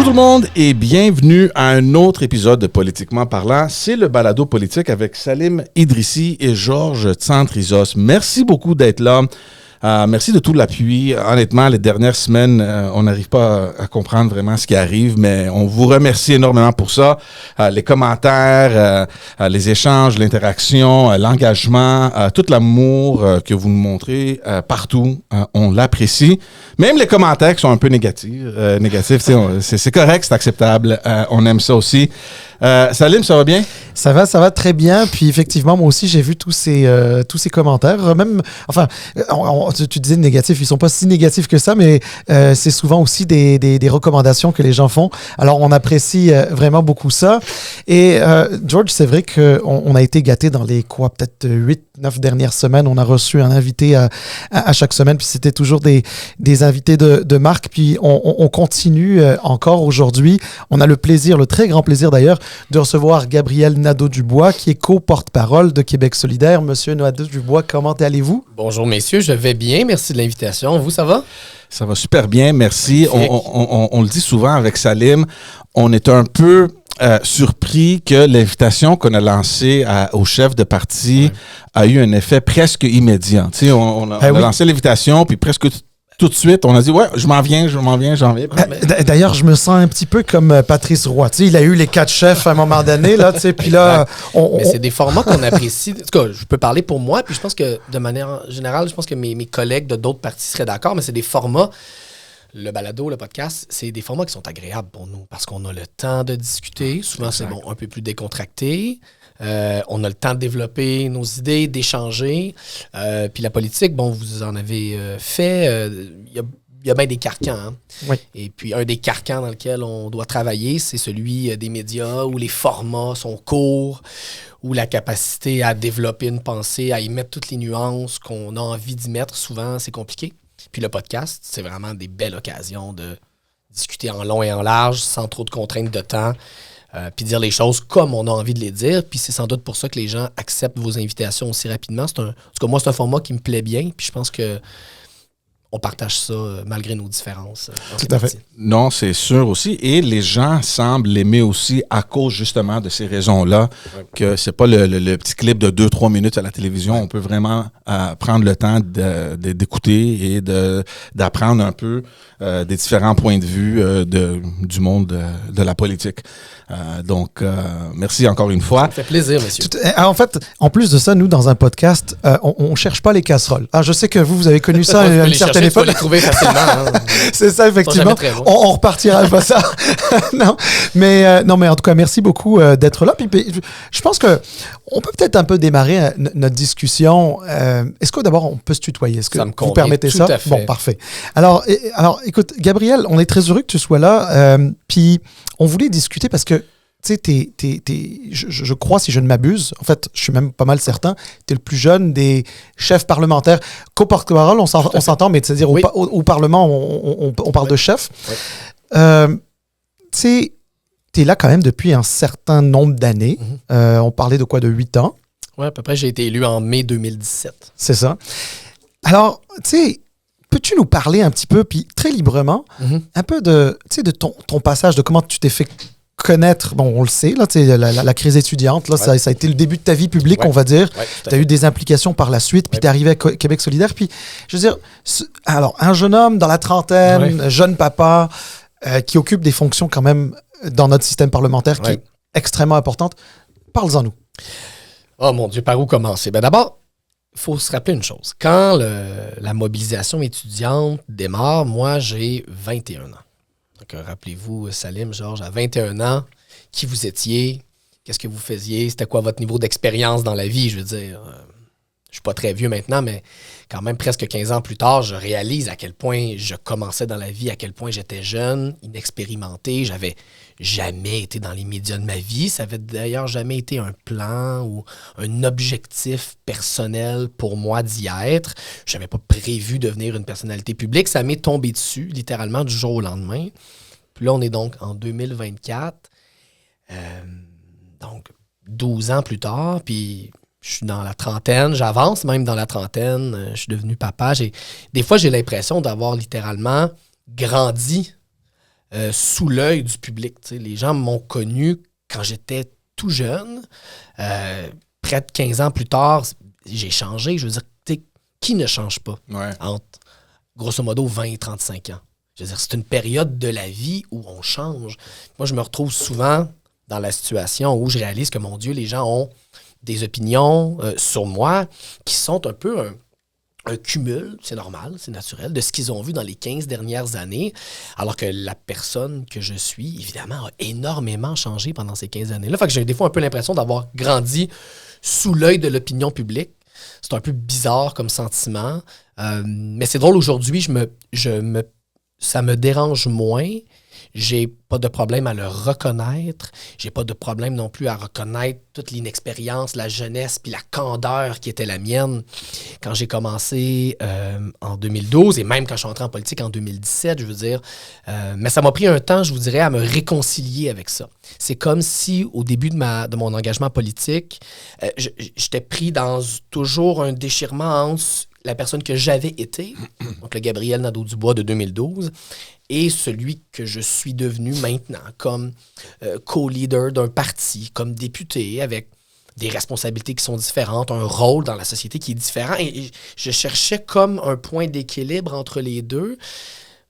tout le monde et bienvenue à un autre épisode de Politiquement parlant. C'est le balado politique avec Salim Idrissi et Georges Tsantrizos. Merci beaucoup d'être là. Merci de tout l'appui. Honnêtement, les dernières semaines, on n'arrive pas à comprendre vraiment ce qui arrive, mais on vous remercie énormément pour ça. Les commentaires, les échanges, l'interaction, l'engagement, tout l'amour que vous nous montrez partout, on l'apprécie. Même les commentaires qui sont un peu négatifs, c'est correct, c'est acceptable. On aime ça aussi. Salim, ça va bien? Ça va très bien. Puis effectivement, moi aussi, j'ai vu tous ces commentaires. Même, enfin, tu disais négatifs, ils sont pas si négatifs que ça, mais c'est souvent aussi des recommandations que les gens font. Alors, on apprécie vraiment beaucoup ça. Et George, c'est vrai qu'on a été gâtés dans les peut-être 8-9 dernières semaines. On a reçu un invité à chaque semaine, puis c'était toujours des invités de marque. Puis on continue encore aujourd'hui. On a le très grand plaisir d'ailleurs, de recevoir Gabriel Nadeau-Dubois, qui est co-porte-parole de Québec solidaire. Monsieur Nadeau-Dubois, comment allez-vous? Bonjour messieurs, je vais bien, merci de l'invitation. Vous, ça va? Ça va super bien, merci. On le dit souvent avec Salim, on est un peu surpris que l'invitation qu'on a lancée au chef de parti a eu un effet presque immédiat. Tu sais, on a lancé l'invitation, puis presque tout de suite, on a dit, ouais, je m'en viens. D'ailleurs, je me sens un petit peu comme Patrice Roy. Tu sais, il a eu les 4 chefs à un moment donné, là, tu sais, puis là... Mais c'est des formats qu'on apprécie. En tout cas, je peux parler pour moi, puis je pense que, de manière générale, je pense que mes collègues de d'autres partis seraient d'accord, mais c'est des formats, le balado, le podcast, c'est des formats qui sont agréables pour nous, parce qu'on a le temps de discuter. Souvent, c'est un peu plus décontracté. On a le temps de développer nos idées, d'échanger. Puis la politique, bon, vous en avez fait. Il y a bien des carcans. Hein? Oui. Et puis, un des carcans dans lequel on doit travailler, c'est celui des médias où les formats sont courts, où la capacité à développer une pensée, à y mettre toutes les nuances qu'on a envie d'y mettre, souvent, c'est compliqué. Puis le podcast, c'est vraiment des belles occasions de discuter en long et en large, sans trop de contraintes de temps. Puis dire les choses comme on a envie de les dire. Puis c'est sans doute pour ça que les gens acceptent vos invitations aussi rapidement. En tout cas, moi, c'est un format qui me plaît bien. Puis je pense que on partage ça malgré nos différences. Tout à fait. Non, c'est sûr aussi. Et les gens semblent l'aimer aussi à cause justement de ces raisons-là, que c'est pas le petit clip de 2-3 minutes à la télévision. On peut vraiment prendre le temps d'écouter et d'apprendre un peu des différents points de vue du monde de la politique. Donc, merci encore une fois. Ça me fait plaisir, monsieur. En fait, en plus de ça, nous, dans un podcast, on cherche pas les casseroles. Je sais que vous avez connu ça à une certaine époque. Tu peux les trouver facilement. Hein. C'est ça, effectivement. On repartira pas ça. Non, mais en tout cas, merci beaucoup d'être là. Puis, je pense que on peut peut-être un peu démarrer notre discussion. Est-ce que d'abord, on peut se tutoyer? Est-ce que vous permettez ça? Bon, parfait. Alors, écoute, Gabriel, on est très heureux que tu sois là. Puis, on voulait discuter parce que tu sais, je crois, si je ne m'abuse, en fait, je suis même pas mal certain, tu es le plus jeune des chefs parlementaires. Co-porte-parole, on s'entend, mais c'est-à-dire au Parlement, on parle de chef. Tu sais, tu es là quand même depuis un certain nombre d'années. On parlait de quoi, de 8 ans? Oui, à peu près, j'ai été élu en mai 2017. C'est ça. Alors, tu sais, peux-tu nous parler un petit peu, puis très librement, un peu de ton passage, de comment tu t'es fait connaître, bon, on le sait, là, la crise étudiante, là, ça a été le début de ta vie publique, on va dire. Tu as eu des implications par la suite, puis tu es arrivé à Québec solidaire. Puis, je veux dire, alors, un jeune homme dans la trentaine, jeune papa, qui occupe des fonctions quand même dans notre système parlementaire qui est extrêmement importante. Parle-en nous. Oh mon Dieu, par où commencer? Ben d'abord, il faut se rappeler une chose. Quand la mobilisation étudiante démarre, moi, j'ai 21 ans. Donc, rappelez-vous, Salim, Georges, à 21 ans, qui vous étiez? Qu'est-ce que vous faisiez? C'était quoi votre niveau d'expérience dans la vie? Je veux dire, je suis pas très vieux maintenant, mais quand même presque 15 ans plus tard, je réalise à quel point je commençais dans la vie, à quel point j'étais jeune, inexpérimenté. J'avais jamais été dans les médias de ma vie. Ça avait d'ailleurs jamais été un plan ou un objectif personnel pour moi d'y être. Je n'avais pas prévu devenir une personnalité publique. Ça m'est tombé dessus, littéralement, du jour au lendemain. Puis là, on est donc en 2024. Donc, 12 ans plus tard, puis je suis dans la trentaine, j'avance même dans la trentaine, je suis devenu papa. Des fois, j'ai l'impression d'avoir littéralement grandi sous l'œil du public. T'sais. Les gens m'ont connu quand j'étais tout jeune. Près de 15 ans plus tard, j'ai changé. Je veux dire, qui ne change pas entre, grosso modo, 20 et 35 ans? Je veux dire, c'est une période de la vie où on change. Moi, je me retrouve souvent dans la situation où je réalise que, mon Dieu, les gens ont des opinions sur moi qui sont un peu un cumul, c'est normal, c'est naturel, de ce qu'ils ont vu dans les 15 dernières années, alors que la personne que je suis, évidemment, a énormément changé pendant ces 15 années-là. Fait que j'ai des fois un peu l'impression d'avoir grandi sous l'œil de l'opinion publique. C'est un peu bizarre comme sentiment, mais c'est drôle, aujourd'hui, ça me dérange moins. J'ai pas de problème à le reconnaître. J'ai pas de problème non plus à reconnaître toute l'inexpérience, la jeunesse puis la candeur qui était la mienne quand j'ai commencé en 2012 et même quand je suis entré en politique en 2017, je veux dire. Mais ça m'a pris un temps, je vous dirais, à me réconcilier avec ça. C'est comme si, au début de mon engagement politique, j'étais pris dans toujours un déchirement entre la personne que j'avais été, donc le Gabriel Nadeau-Dubois de 2012, et celui que je suis devenu maintenant comme co-leader d'un parti, comme député, avec des responsabilités qui sont différentes, un rôle dans la société qui est différent. Et je cherchais comme un point d'équilibre entre les deux.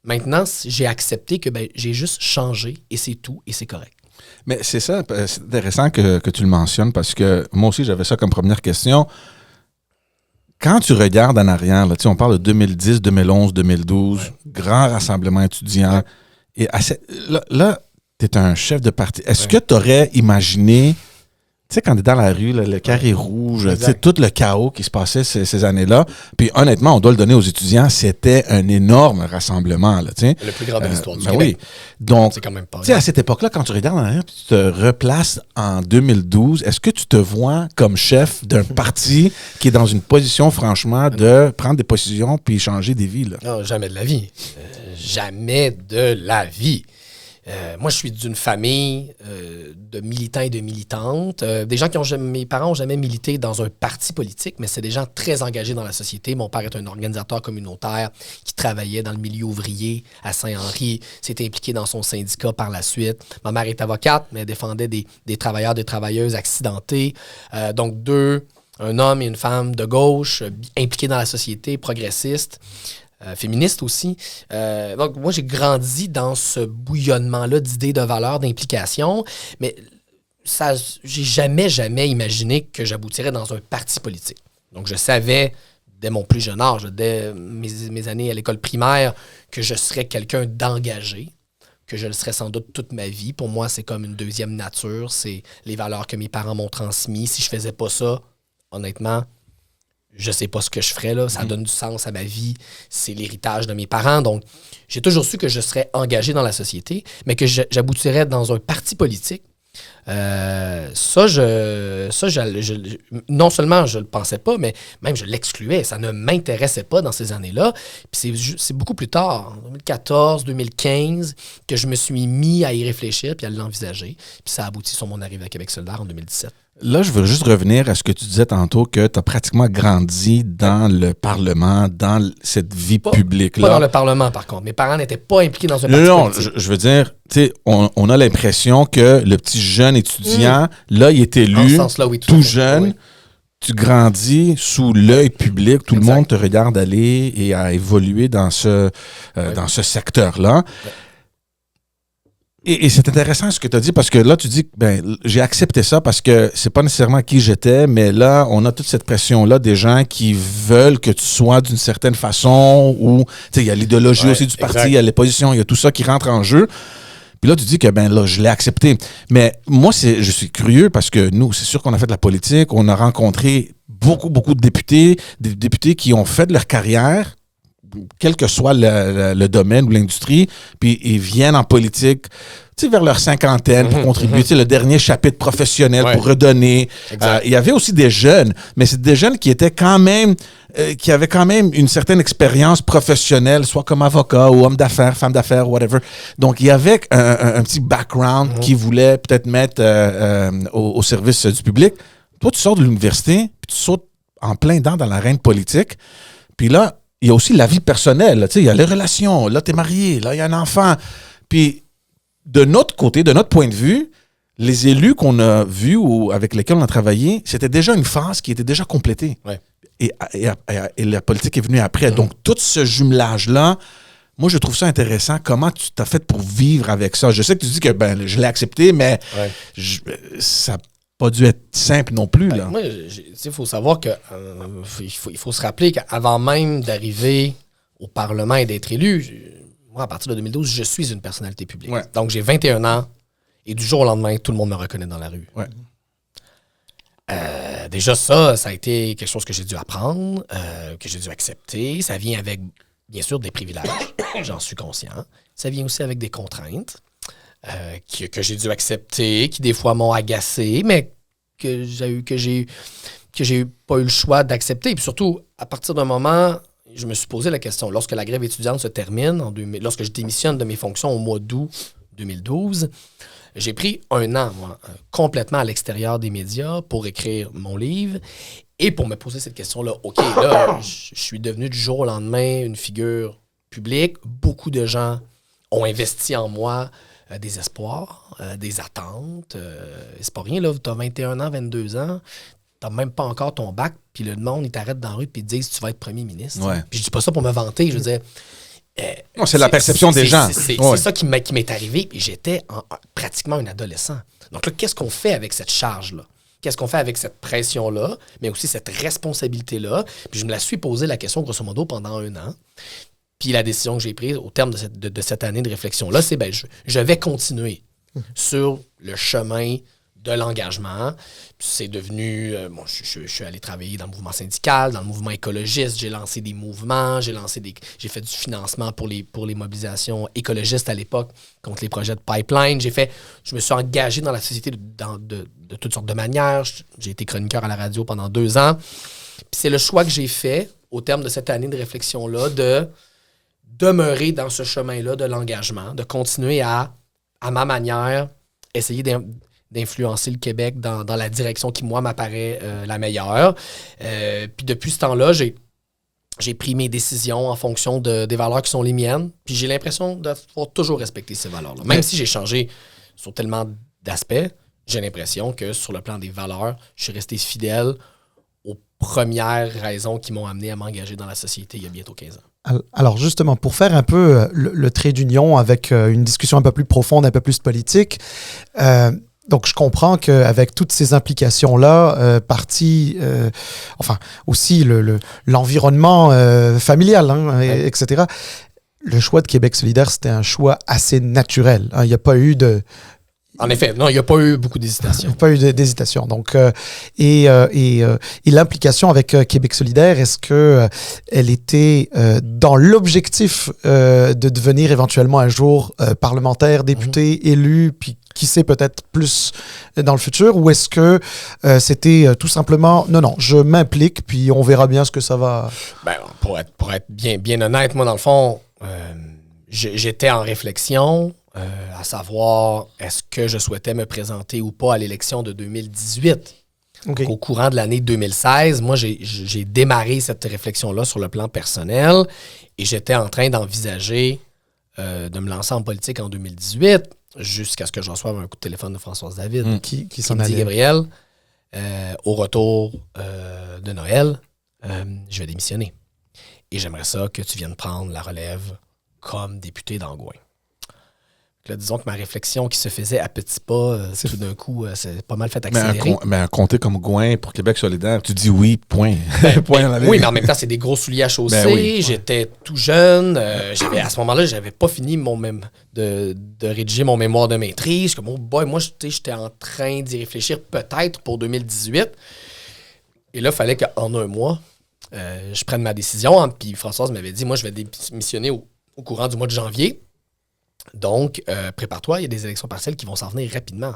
Maintenant, j'ai accepté que j'ai juste changé et c'est tout et c'est correct. Mais c'est ça, c'est intéressant que tu le mentionnes parce que moi aussi, j'avais ça comme première question. Quand tu regardes en arrière, là, on parle de 2010, 2011, 2012, grand rassemblement étudiant, et là tu es un chef de parti. Est-ce que tu aurais imaginé, tu sais, quand tu es dans la rue, là, le carré rouge, tout le chaos qui se passait ces années-là, puis honnêtement, on doit le donner aux étudiants, c'était un énorme rassemblement. Là, le plus grand de l'histoire du Québec. Oui. Donc, c'est quand même pas à cette époque-là, quand tu regardes en arrière, puis tu te replaces en 2012, est-ce que tu te vois comme chef d'un parti qui est dans une position, franchement, de prendre des positions puis changer des vies? Là? Non, jamais de la vie. Jamais de la vie. Moi, je suis d'une famille de militants et de militantes. Des gens mes parents n'ont jamais milité dans un parti politique, mais c'est des gens très engagés dans la société. Mon père est un organisateur communautaire qui travaillait dans le milieu ouvrier à Saint-Henri, s'est impliqué dans son syndicat par la suite. Ma mère est avocate, mais elle défendait des travailleurs, des travailleuses accidentés. Donc, un homme et une femme de gauche impliqués dans la société, progressistes. Féministe aussi. Donc, moi, j'ai grandi dans ce bouillonnement-là d'idées, de valeurs, d'implications, mais j'ai jamais imaginé que j'aboutirais dans un parti politique. Donc, je savais, dès mon plus jeune âge, dès mes années à l'école primaire, que je serais quelqu'un d'engagé, que je le serais sans doute toute ma vie. Pour moi, c'est comme une deuxième nature. C'est les valeurs que mes parents m'ont transmises. Si je faisais pas ça, honnêtement, je sais pas ce que je ferais, là. Ça donne du sens à ma vie. C'est l'héritage de mes parents. Donc, j'ai toujours su que je serais engagé dans la société, mais que j'aboutirais dans un parti politique. Non seulement je le pensais pas, mais même je l'excluais. Ça ne m'intéressait pas dans ces années-là. Puis c'est beaucoup plus tard, en 2014, 2015, que je me suis mis à y réfléchir puis à l'envisager. Puis ça a abouti sur mon arrivée à Québec solidaire en 2017. Là, je veux juste revenir à ce que tu disais tantôt, que tu as pratiquement grandi dans le Parlement, dans cette vie publique-là. Pas dans le Parlement, par contre. Mes parents n'étaient pas impliqués dans un parti politique. Je veux dire, tu sais, on a l'impression que le petit jeune étudiant, là, il est élu, tout jeune. Oui. Tu grandis sous l'œil public, tout le monde te regarde aller et à évoluer dans ce secteur-là. Ouais. Et c'est intéressant ce que tu as dit parce que là, tu dis que j'ai accepté ça parce que c'est pas nécessairement qui j'étais, mais là, on a toute cette pression-là des gens qui veulent que tu sois d'une certaine façon ou, tu sais, il y a l'idéologie aussi du parti, il y a les positions, il y a tout ça qui rentre en jeu. Puis là, tu dis que, là, je l'ai accepté. Mais moi, je suis curieux parce que nous, c'est sûr qu'on a fait de la politique, on a rencontré beaucoup de députés, des députés qui ont fait de leur carrière, quel que soit le domaine ou l'industrie, puis ils viennent en politique, tu sais, vers leur cinquantaine pour contribuer, tu sais, le dernier chapitre professionnel pour redonner. Il y avait aussi des jeunes, mais c'est des jeunes qui étaient quand même, qui avaient quand même une certaine expérience professionnelle, soit comme avocat ou homme d'affaires, femme d'affaires, whatever. Donc, il y avait un petit background qu'ils voulaient peut-être mettre au service du public. Toi, tu sors de l'université, puis tu sautes en plein dedans dans l'arène politique, puis là, il y a aussi la vie personnelle, tu sais, il y a les relations, là, t'es marié, là, il y a un enfant. Puis de notre côté, de notre point de vue, les élus qu'on a vus ou avec lesquels on a travaillé, c'était déjà une phase qui était déjà complétée. Ouais. Et la politique est venue après. Donc, tout ce jumelage-là, moi, je trouve ça intéressant. Comment tu t'as fait pour vivre avec ça? Je sais que tu dis que je l'ai accepté, mais ça n'a pas dû être simple non plus. Là. Moi, il faut savoir que il faut se rappeler qu'avant même d'arriver au Parlement et d'être élu, moi, à partir de 2012, je suis une personnalité publique. Ouais. Donc, j'ai 21 ans et du jour au lendemain, tout le monde me reconnaît dans la rue. Ouais. Déjà, ça a été quelque chose que j'ai dû apprendre, que j'ai dû accepter. Ça vient avec, bien sûr, des privilèges. J'en suis conscient. Ça vient aussi avec des contraintes que j'ai dû accepter, qui des fois m'ont agacé, mais que j'ai pas eu le choix d'accepter. Puis surtout, à partir d'un moment, je me suis posé la question. Lorsque la grève étudiante se termine, lorsque je démissionne de mes fonctions au mois d'août 2012, j'ai pris un an, moi, complètement à l'extérieur des médias pour écrire mon livre et pour me poser cette question-là. OK, là, je suis devenu du jour au lendemain une figure publique. Beaucoup de gens ont investi en moi des espoirs, des attentes. C'est pas rien, là. Tu as 21 ans, 22 ans. T'as même pas encore ton bac, puis le monde, il t'arrête dans la rue puis ils te disent tu vas être premier ministre. Ouais. Puis je dis pas ça pour me vanter, je veux dire... Non, c'est la perception des gens. C'est ça qui m'est arrivé, puis j'étais pratiquement un adolescent. Donc là, qu'est-ce qu'on fait avec cette charge-là? Qu'est-ce qu'on fait avec cette pression-là, mais aussi cette responsabilité-là? Puis je me la suis posé la question, grosso modo, pendant un an. Puis la décision que j'ai prise au terme de cette année de réflexion-là, c'est je vais continuer sur le chemin de l'engagement. Puis c'est devenu... je suis allé travailler dans le mouvement syndical, dans le mouvement écologiste. J'ai lancé des mouvements, j'ai fait du financement pour les mobilisations écologistes à l'époque contre les projets de pipeline. Je me suis engagé dans la société de toutes sortes de manières. J'ai été chroniqueur à la radio pendant 2 ans. Puis c'est le choix que j'ai fait au terme de cette année de réflexion-là de demeurer dans ce chemin-là de l'engagement, de continuer à ma manière, essayer d'influencer le Québec dans la direction qui, moi, m'apparaît la meilleure. Puis depuis ce temps-là, j'ai pris mes décisions en fonction des valeurs qui sont les miennes. Puis j'ai l'impression d'avoir toujours respecté ces valeurs-là. Même si j'ai changé sur tellement d'aspects, j'ai l'impression que sur le plan des valeurs, je suis resté fidèle aux premières raisons qui m'ont amené à m'engager dans la société il y a bientôt 15 ans. Alors justement, pour faire un peu le trait d'union avec une discussion un peu plus profonde, un peu plus politique, donc je comprends qu'avec toutes ces implications-là, aussi l'environnement familial, etc., le choix de Québec solidaire, c'était un choix assez naturel. Il n'y a pas eu de... En effet, non, il n'y a pas eu beaucoup d'hésitation. Il n'y a pas eu d'hésitation. Donc, et l'implication avec Québec solidaire, est-ce qu'elle était dans l'objectif de devenir éventuellement un jour parlementaire, député, élu, puis qui sait peut-être plus dans le futur, ou est-ce que c'était tout simplement, non, je m'implique, puis on verra bien ce que ça va... Pour être bien honnête, moi, dans le fond, j'étais en réflexion... à savoir, est-ce que je souhaitais me présenter ou pas à l'élection de 2018? Okay. Au courant de l'année 2016, moi, j'ai démarré cette réflexion-là sur le plan personnel et j'étais en train d'envisager de me lancer en politique en 2018 jusqu'à ce que je reçoive un coup de téléphone de Françoise David qui me dit « Gabriel, au retour de Noël, je vais démissionner. Et j'aimerais ça que tu viennes prendre la relève comme député d'Angouin. » Là, disons que ma réflexion qui se faisait à petits pas, tout d'un coup, c'est pas mal fait accélérer. Mais un comté comme Gouin pour Québec solidaire, tu dis oui, point. Point oui, mais en même temps, c'est des gros souliers à chausser. Oui. J'étais tout jeune. À ce moment-là, j'avais pas fini de rédiger mon mémoire de maîtrise. Comme, oh boy, moi, j'étais en train d'y réfléchir peut-être pour 2018. Et là, il fallait qu'en un mois, je prenne ma décision. Puis Françoise m'avait dit, moi, je vais démissionner au courant du mois de janvier. Donc, prépare-toi, il y a des élections partielles qui vont s'en venir rapidement.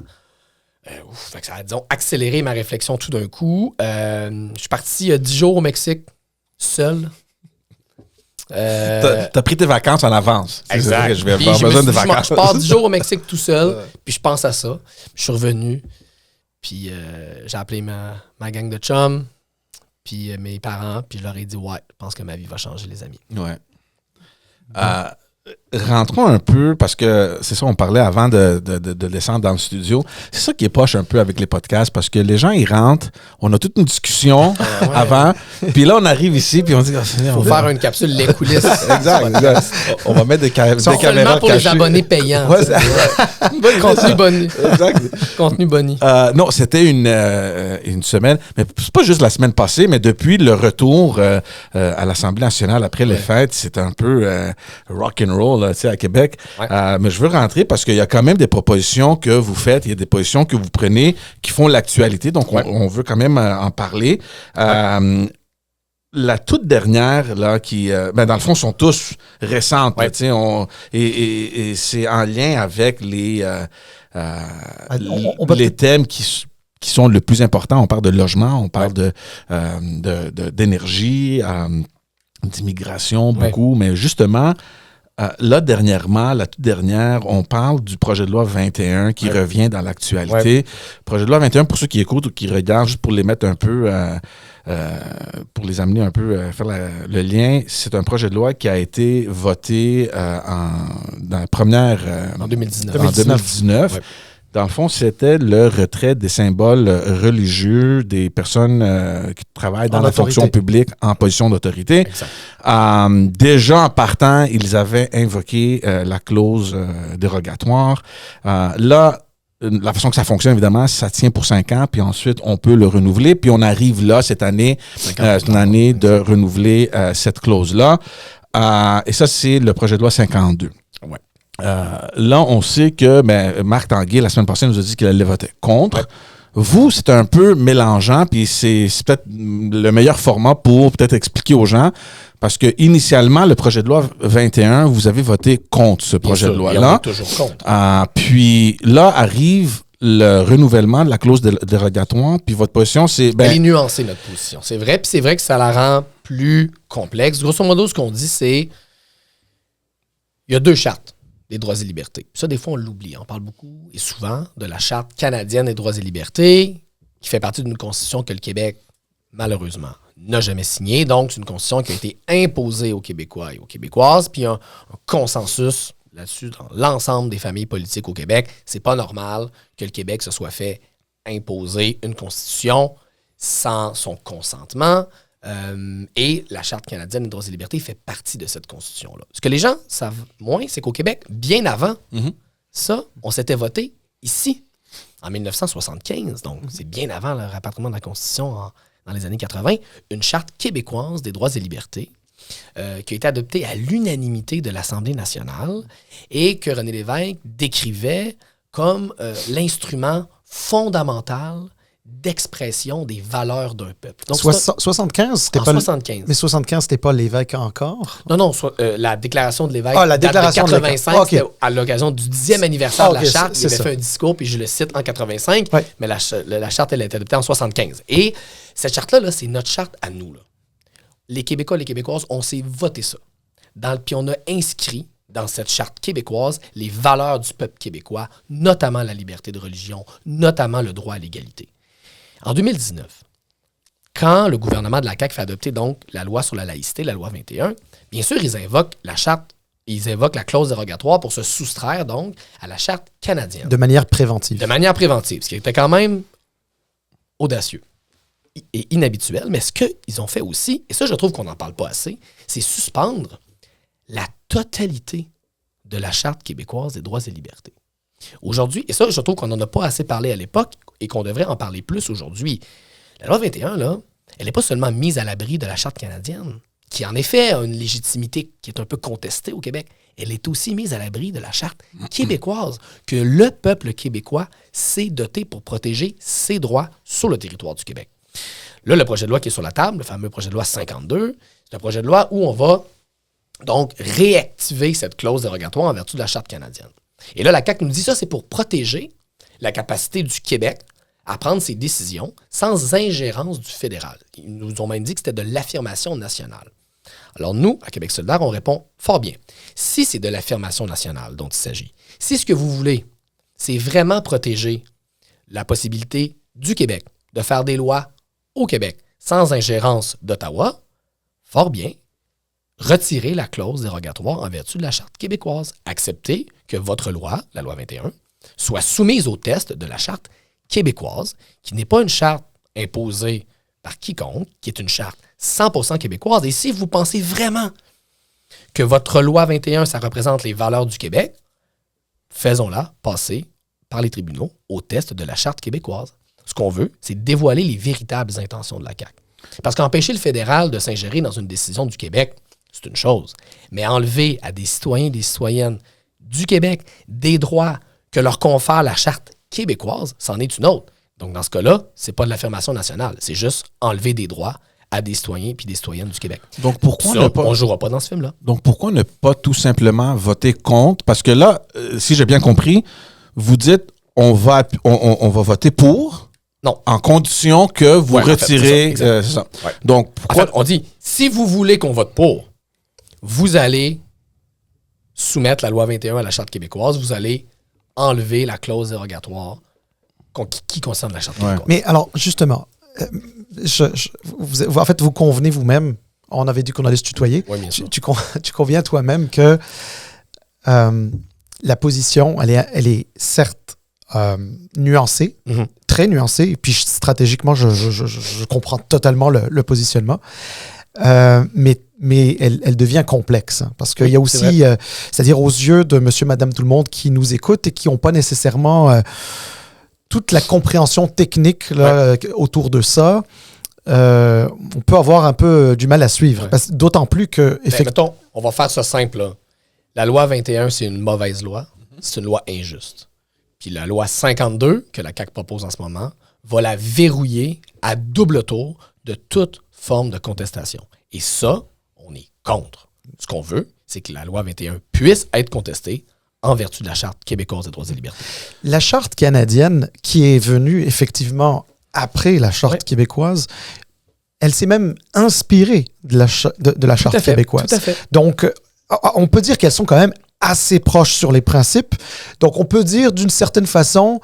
Fait que ça a, disons, accéléré ma réflexion tout d'un coup. Je suis parti 10 jours au Mexique, seul. T'as pris tes vacances en avance. Exact. Que je vais avoir besoin de vacances. Je pars 10 jours au Mexique tout seul, puis je pense à ça. Je suis revenu, puis j'ai appelé ma gang de chums, puis mes parents, puis je leur ai dit « Ouais, je pense que ma vie va changer, les amis. » Ouais. rentrons un peu, parce que c'est ça, on parlait avant de descendre dans le studio. C'est ça qui est poche un peu avec les podcasts, parce que les gens, ils rentrent, on a toute une discussion avant, puis là, on arrive ici, puis on dit... Il faut faire une capsule les coulisses. exact. On va mettre des caméras seulement pour cachées. Les abonnés payants. Contenu boni. Contenu boni. Non, c'était une semaine, mais c'est pas juste la semaine passée, mais depuis le retour à l'Assemblée nationale après les fêtes, c'est un peu rock'n'roll là, à Québec. Mais je veux rentrer parce qu'il y a quand même des propositions que vous faites, il y a des positions que vous prenez qui font l'actualité, donc on veut quand même en parler. La toute dernière, là, qui, dans le fond, sont tous récentes. Là, et c'est en lien avec les thèmes qui sont le plus importants. On parle de logement, on parle d'énergie, d'immigration, beaucoup. Mais justement, là, dernièrement, la toute dernière, on parle du projet de loi 21 qui revient dans l'actualité. Projet de loi 21, pour ceux qui écoutent ou qui regardent, juste pour les mettre un peu... pour les amener un peu à faire le lien, c'est un projet de loi qui a été voté dans la première... en 2019. En 2019. Dans le fond, c'était le retrait des symboles religieux des personnes qui travaillent dans la fonction publique en position d'autorité. Déjà en partant, ils avaient invoqué la clause dérogatoire. Là, la façon que ça fonctionne, évidemment, ça tient pour 5 ans, puis ensuite, on peut le renouveler. Puis on arrive là, cette année, c'est une année de renouveler cette clause-là. Et ça, c'est le projet de loi 52. Là, on sait que Marc Tanguay, la semaine passée, nous a dit qu'il allait voter contre. Vous, c'est un peu mélangeant, puis c'est peut-être le meilleur format pour peut-être expliquer aux gens, parce que initialement, le projet de loi 21, vous avez voté contre ce projet de loi-là. Toujours contre. Puis là arrive le renouvellement de la clause dérogatoire, puis votre position, c'est... Elle est nuancée, notre position. C'est vrai, puis c'est vrai que ça la rend plus complexe. Grosso modo, ce qu'on dit, c'est... Il y a 2 chartes des droits et libertés. Ça, des fois, on l'oublie. On parle beaucoup et souvent de la Charte canadienne des droits et libertés, qui fait partie d'une constitution que le Québec, malheureusement, n'a jamais signée. Donc, c'est une constitution qui a été imposée aux Québécois et aux Québécoises, puis il y a un consensus là-dessus dans l'ensemble des familles politiques au Québec. C'est pas normal que le Québec se soit fait imposer une constitution sans son consentement. Et la Charte canadienne des droits et libertés fait partie de cette constitution-là. Ce que les gens savent moins, c'est qu'au Québec, bien avant ça, on s'était voté ici, en 1975, donc c'est bien avant le rapatriement de la Constitution dans les années 80, une Charte québécoise des droits et libertés qui a été adoptée à l'unanimité de l'Assemblée nationale et que René Lévesque décrivait comme l'instrument fondamental d'expression des valeurs d'un peuple. Donc, 75, c'était pas... 75. Mais 75, c'était pas l'évêque encore? Non, la déclaration de l'évêque la déclaration date de 85, c'était à l'occasion du 10e anniversaire de la Charte. Il avait fait un discours, puis je le cite, en 85, mais la Charte, elle a été adoptée en 75. Et cette Charte-là, c'est notre Charte à nous. Là. Les Québécois et les Québécoises, on s'est voté ça. Puis on a inscrit dans cette Charte québécoise les valeurs du peuple québécois, notamment la liberté de religion, notamment le droit à l'égalité. En 2019, quand le gouvernement de la CAQ fait adopter donc la loi sur la laïcité, la loi 21, bien sûr, ils invoquent la Charte, ils invoquent la clause dérogatoire pour se soustraire donc à la Charte canadienne. De manière préventive. De manière préventive, ce qui était quand même audacieux et inhabituel. Mais ce qu'ils ont fait aussi, et ça, je trouve qu'on n'en parle pas assez, c'est suspendre la totalité de la Charte québécoise des droits et libertés. Aujourd'hui, et ça, je trouve qu'on n'en a pas assez parlé à l'époque et qu'on devrait en parler plus aujourd'hui. La loi 21, là, elle n'est pas seulement mise à l'abri de la Charte canadienne, qui en effet a une légitimité qui est un peu contestée au Québec. Elle est aussi mise à l'abri de la Charte québécoise, que le peuple québécois s'est doté pour protéger ses droits sur le territoire du Québec. Là, le projet de loi qui est sur la table, le fameux projet de loi 52, c'est un projet de loi où on va donc réactiver cette clause dérogatoire en vertu de la Charte canadienne. Et là, la CAQ nous dit ça, c'est pour protéger la capacité du Québec à prendre ses décisions sans ingérence du fédéral. Ils nous ont même dit que c'était de l'affirmation nationale. Alors nous, à Québec solidaire, on répond fort bien. Si c'est de l'affirmation nationale dont il s'agit, si ce que vous voulez, c'est vraiment protéger la possibilité du Québec de faire des lois au Québec sans ingérence d'Ottawa, fort bien. retirer la clause dérogatoire en vertu de la Charte québécoise. Accepter que votre loi, la loi 21, soit soumise au test de la Charte québécoise, qui n'est pas une charte imposée par quiconque, qui est une charte 100% québécoise. Et si vous pensez vraiment que votre loi 21, ça représente les valeurs du Québec, faisons-la passer par les tribunaux au test de la Charte québécoise. Ce qu'on veut, c'est dévoiler les véritables intentions de la CAQ. Parce qu'empêcher le fédéral de s'ingérer dans une décision du Québec, c'est une chose. Mais enlever à des citoyens et des citoyennes du Québec des droits que leur confère la Charte québécoise, c'en est une autre. Donc, dans ce cas-là, c'est pas de l'affirmation nationale. C'est juste enlever des droits à des citoyens et des citoyennes du Québec. Donc, pourquoi on ne jouera pas dans ce film-là. Donc, pourquoi ne pas tout simplement voter contre? Parce que là, si j'ai bien compris, vous dites on va voter pour. Non. En condition que vous retirez... En fait, c'est ça. Ouais. Donc, pourquoi... En fait, on dit, si vous voulez qu'on vote pour, vous allez soumettre la loi 21 à la Charte québécoise, vous allez enlever la clause dérogatoire qui concerne la Charte québécoise. Mais alors, justement, en fait, vous convenez vous-même, on avait dit qu'on allait se tutoyer, oui, bien sûr. Tu conviens toi-même que la position, elle est certes nuancée, très nuancée, et puis stratégiquement, je comprends totalement le positionnement, mais elle devient complexe, hein, parce qu'il y a aussi, c'est-à-dire aux yeux de monsieur, madame, tout le monde qui nous écoute et qui n'ont pas nécessairement toute la compréhension technique là, autour de ça, on peut avoir un peu du mal à suivre. D'autant plus que... Mettons, on va faire ça simple. Là. La loi 21, c'est une mauvaise loi. C'est une loi injuste. Puis la loi 52, que la CAQ propose en ce moment, va la verrouiller à double tour de toute forme de contestation. Et ça, on est contre. Ce qu'on veut, c'est que la loi 21 puisse être contestée en vertu de la Charte québécoise des droits et libertés. La Charte canadienne, qui est venue effectivement après la Charte québécoise, elle s'est même inspirée de la Charte québécoise. Tout à fait. Donc, on peut dire qu'elles sont quand même assez proches sur les principes. Donc, on peut dire d'une certaine façon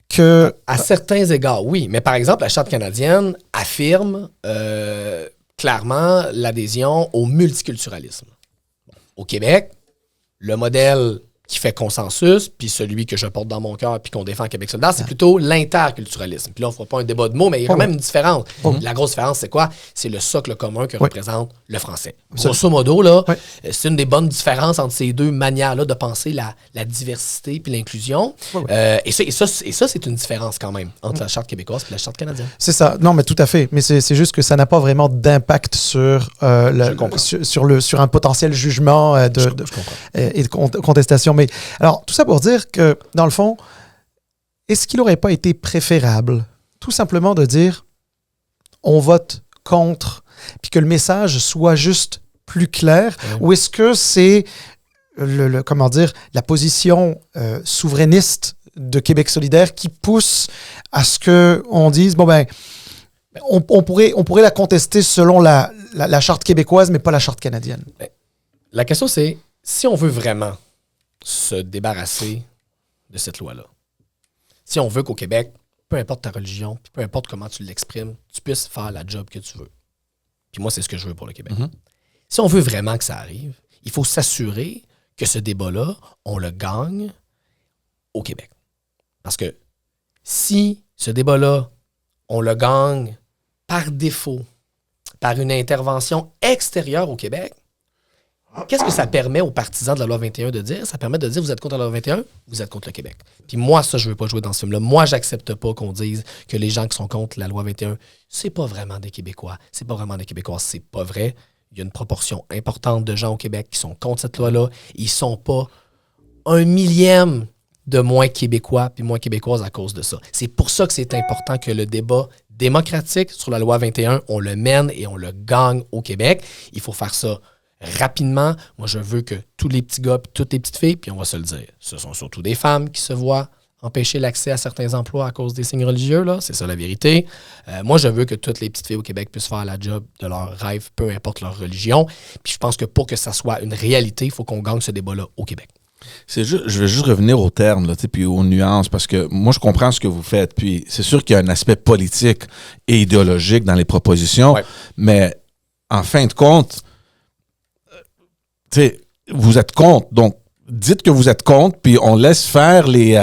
que... À certains égards, oui. Mais par exemple, la Charte canadienne affirme clairement l'adhésion au multiculturalisme. Au Québec, le modèle qui fait consensus, puis celui que je porte dans mon cœur puis qu'on défend à Québec solidaire, c'est plutôt l'interculturalisme. Puis là, on ne fera pas un débat de mots, mais il y a quand même une différence. La grosse différence, c'est quoi? C'est le socle commun que représente le français. Grosso modo, là, c'est une des bonnes différences entre ces deux manières-là de penser la diversité puis l'inclusion. Et ça, c'est une différence quand même entre la Charte québécoise et la Charte canadienne. C'est ça. Non, mais tout à fait. Mais c'est juste que ça n'a pas vraiment d'impact sur, sur un potentiel jugement et de contestation. Mais alors, tout ça pour dire que, dans le fond, est-ce qu'il n'aurait pas été préférable, tout simplement, de dire on vote contre, puis que le message soit juste plus clair, ou est-ce que c'est comment dire, la position souverainiste de Québec solidaire qui pousse à ce qu'on dise bon ben on pourrait la contester selon la Charte québécoise, mais pas la Charte canadienne? La question, c'est si on veut vraiment se débarrasser de cette loi-là. Si on veut qu'au Québec, peu importe ta religion, puis peu importe comment tu l'exprimes, tu puisses faire la job que tu veux. Puis moi, c'est ce que je veux pour le Québec. Si on veut vraiment que ça arrive, il faut s'assurer que ce débat-là, on le gagne au Québec. Parce que si ce débat-là, on le gagne par défaut, par une intervention extérieure au Québec, qu'est-ce que ça permet aux partisans de la loi 21 de dire? Ça permet de dire, vous êtes contre la loi 21, vous êtes contre le Québec. Puis moi, ça, je veux pas jouer dans ce film-là. Moi, j'accepte pas qu'on dise que les gens qui sont contre la loi 21, c'est pas vraiment des Québécois. C'est pas vraiment des Québécois. C'est pas vrai. Il y a une proportion importante de gens au Québec qui sont contre cette loi-là. Ils sont pas 1/1000 de moins Québécois puis moins Québécoises à cause de ça. C'est pour ça que c'est important que le débat démocratique sur la loi 21, on le mène et on le gagne au Québec. Il faut faire ça rapidement. Moi, je veux que tous les petits gars et toutes les petites filles, puis on va se le dire, ce sont surtout des femmes qui se voient empêcher l'accès à certains emplois à cause des signes religieux, là. C'est ça la vérité. Moi, je veux que toutes les petites filles au Québec puissent faire la job de leur rêve, peu importe leur religion. Puis je pense que pour que ça soit une réalité, il faut qu'on gagne ce débat-là au Québec. Je vais juste revenir aux termes, là, puis aux nuances, parce que moi, je comprends ce que vous faites. Puis c'est sûr qu'il y a un aspect politique et idéologique dans les propositions, mais en fin de compte, vous êtes contre, donc dites que vous êtes contre, puis on laisse faire les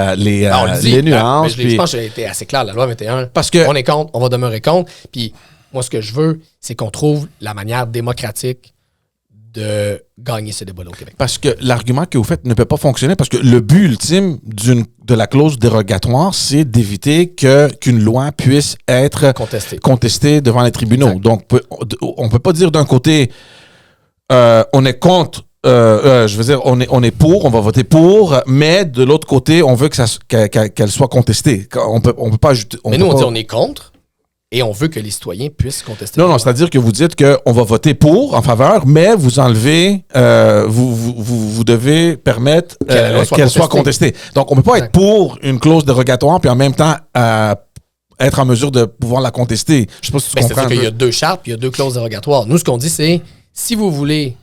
nuances. Je pense que j'ai été assez clair, la loi 21. Parce que on est contre, on va demeurer contre. Puis moi, ce que je veux, c'est qu'on trouve la manière démocratique de gagner ce débat-là au Québec. Parce que l'argument que vous faites ne peut pas fonctionner, parce que le but ultime de la clause dérogatoire, c'est d'éviter qu'une loi puisse être contestée devant les tribunaux. Exact. Donc, on ne peut pas dire d'un côté, on est contre, on est pour, on va voter pour, mais de l'autre côté, on veut qu'elle soit contestée. On peut pas ajouter. Mais nous, on dit on est contre. Et on veut que les citoyens puissent contester. Non, c'est-à-dire que vous dites qu'on va voter pour, en faveur, mais vous enlevez, vous devez permettre qu'elle soit contestée. Donc, on ne peut pas être pour une clause dérogatoire puis en même temps être en mesure de pouvoir la contester. Je sais pas si tu comprends. C'est-à-dire qu'il y a 2 chartes puis il y a 2 clauses dérogatoires. Nous, ce qu'on dit, c'est si vous voulez